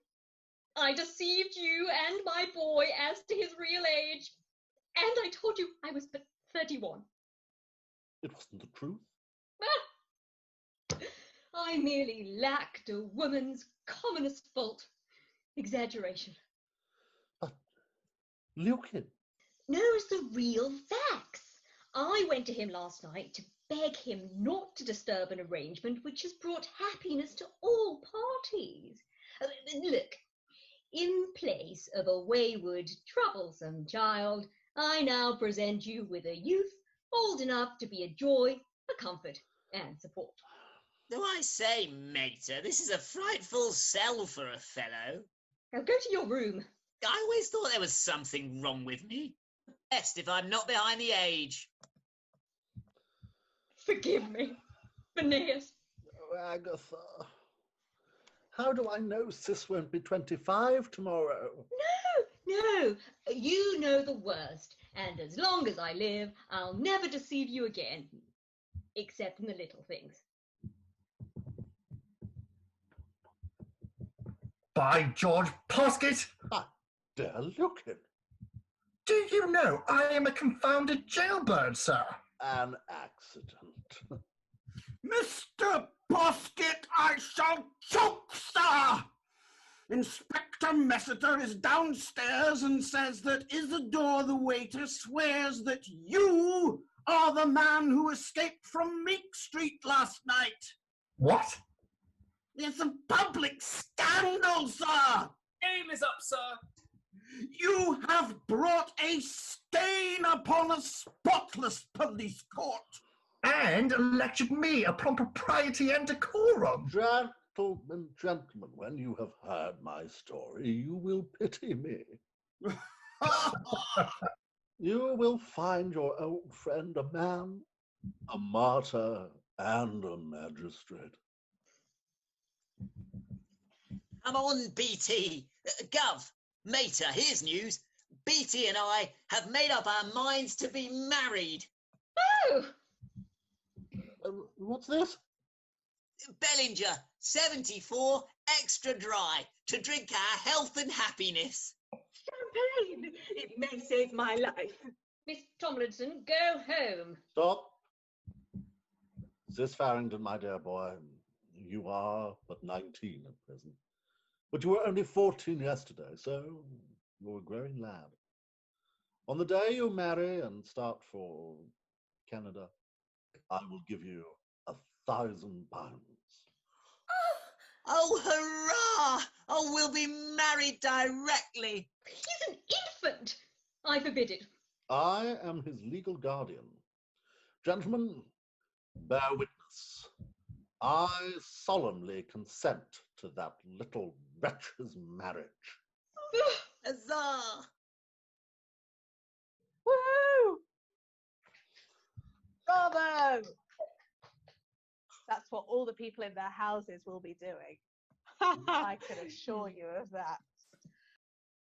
I deceived you and my boy as to his real age. And I told you I was but 31. It wasn't the truth. I merely lacked a woman's commonest fault. Exaggeration. But, Lucan. Knows the real facts. I went to him last night to beg him not to disturb an arrangement which has brought happiness to all parties. Look, in place of a wayward, troublesome child, I now present you with a youth old enough to be a joy, a comfort, and support. Do I say, Mater, this is a frightful sell for a fellow. Now go to your room. I always thought there was something wrong with me. Best if I'm not behind the age. Forgive me, Aeneas. Oh, Agatha. How do I know Sis won't be 25 tomorrow? No, you know the worst. And as long as I live, I'll never deceive you again. Except in the little things. By George Posket! Ah, dear Lucan. Do you know I am a confounded jailbird, sir? An accident. Mr. Posket, I shall choke, sir! Inspector Messiter is downstairs and says that Isidore the waiter swears that you are the man who escaped from Meek Street last night. What? It's a public scandal, sir! Aim is up, sir. You have brought a stain upon a spotless police court. And lectured me upon propriety and decorum. Gentlemen, when you have heard my story, you will pity me. You will find your old friend a man, a martyr, and a magistrate. Come on, BT. Gov, Mater, here's news. BT and I have made up our minds to be married. Oh! What's this? Bellinger, 74, extra dry, to drink our health and happiness. Champagne! It may save my life. Miss Tomlinson, go home. Stop. Sis Farrington, my dear boy, you are but 19 at present. But you were only 14 yesterday, so you're a growing lad. On the day you marry and start for Canada, I will give you £1,000. Oh, hurrah! Oh, we'll be married directly. He's an infant. I forbid it. I am his legal guardian. Gentlemen, bear witness. I solemnly consent to that little wretch's marriage. Huzzah! Woo! Bravo! That's what all the people in their houses will be doing. I can assure you of that.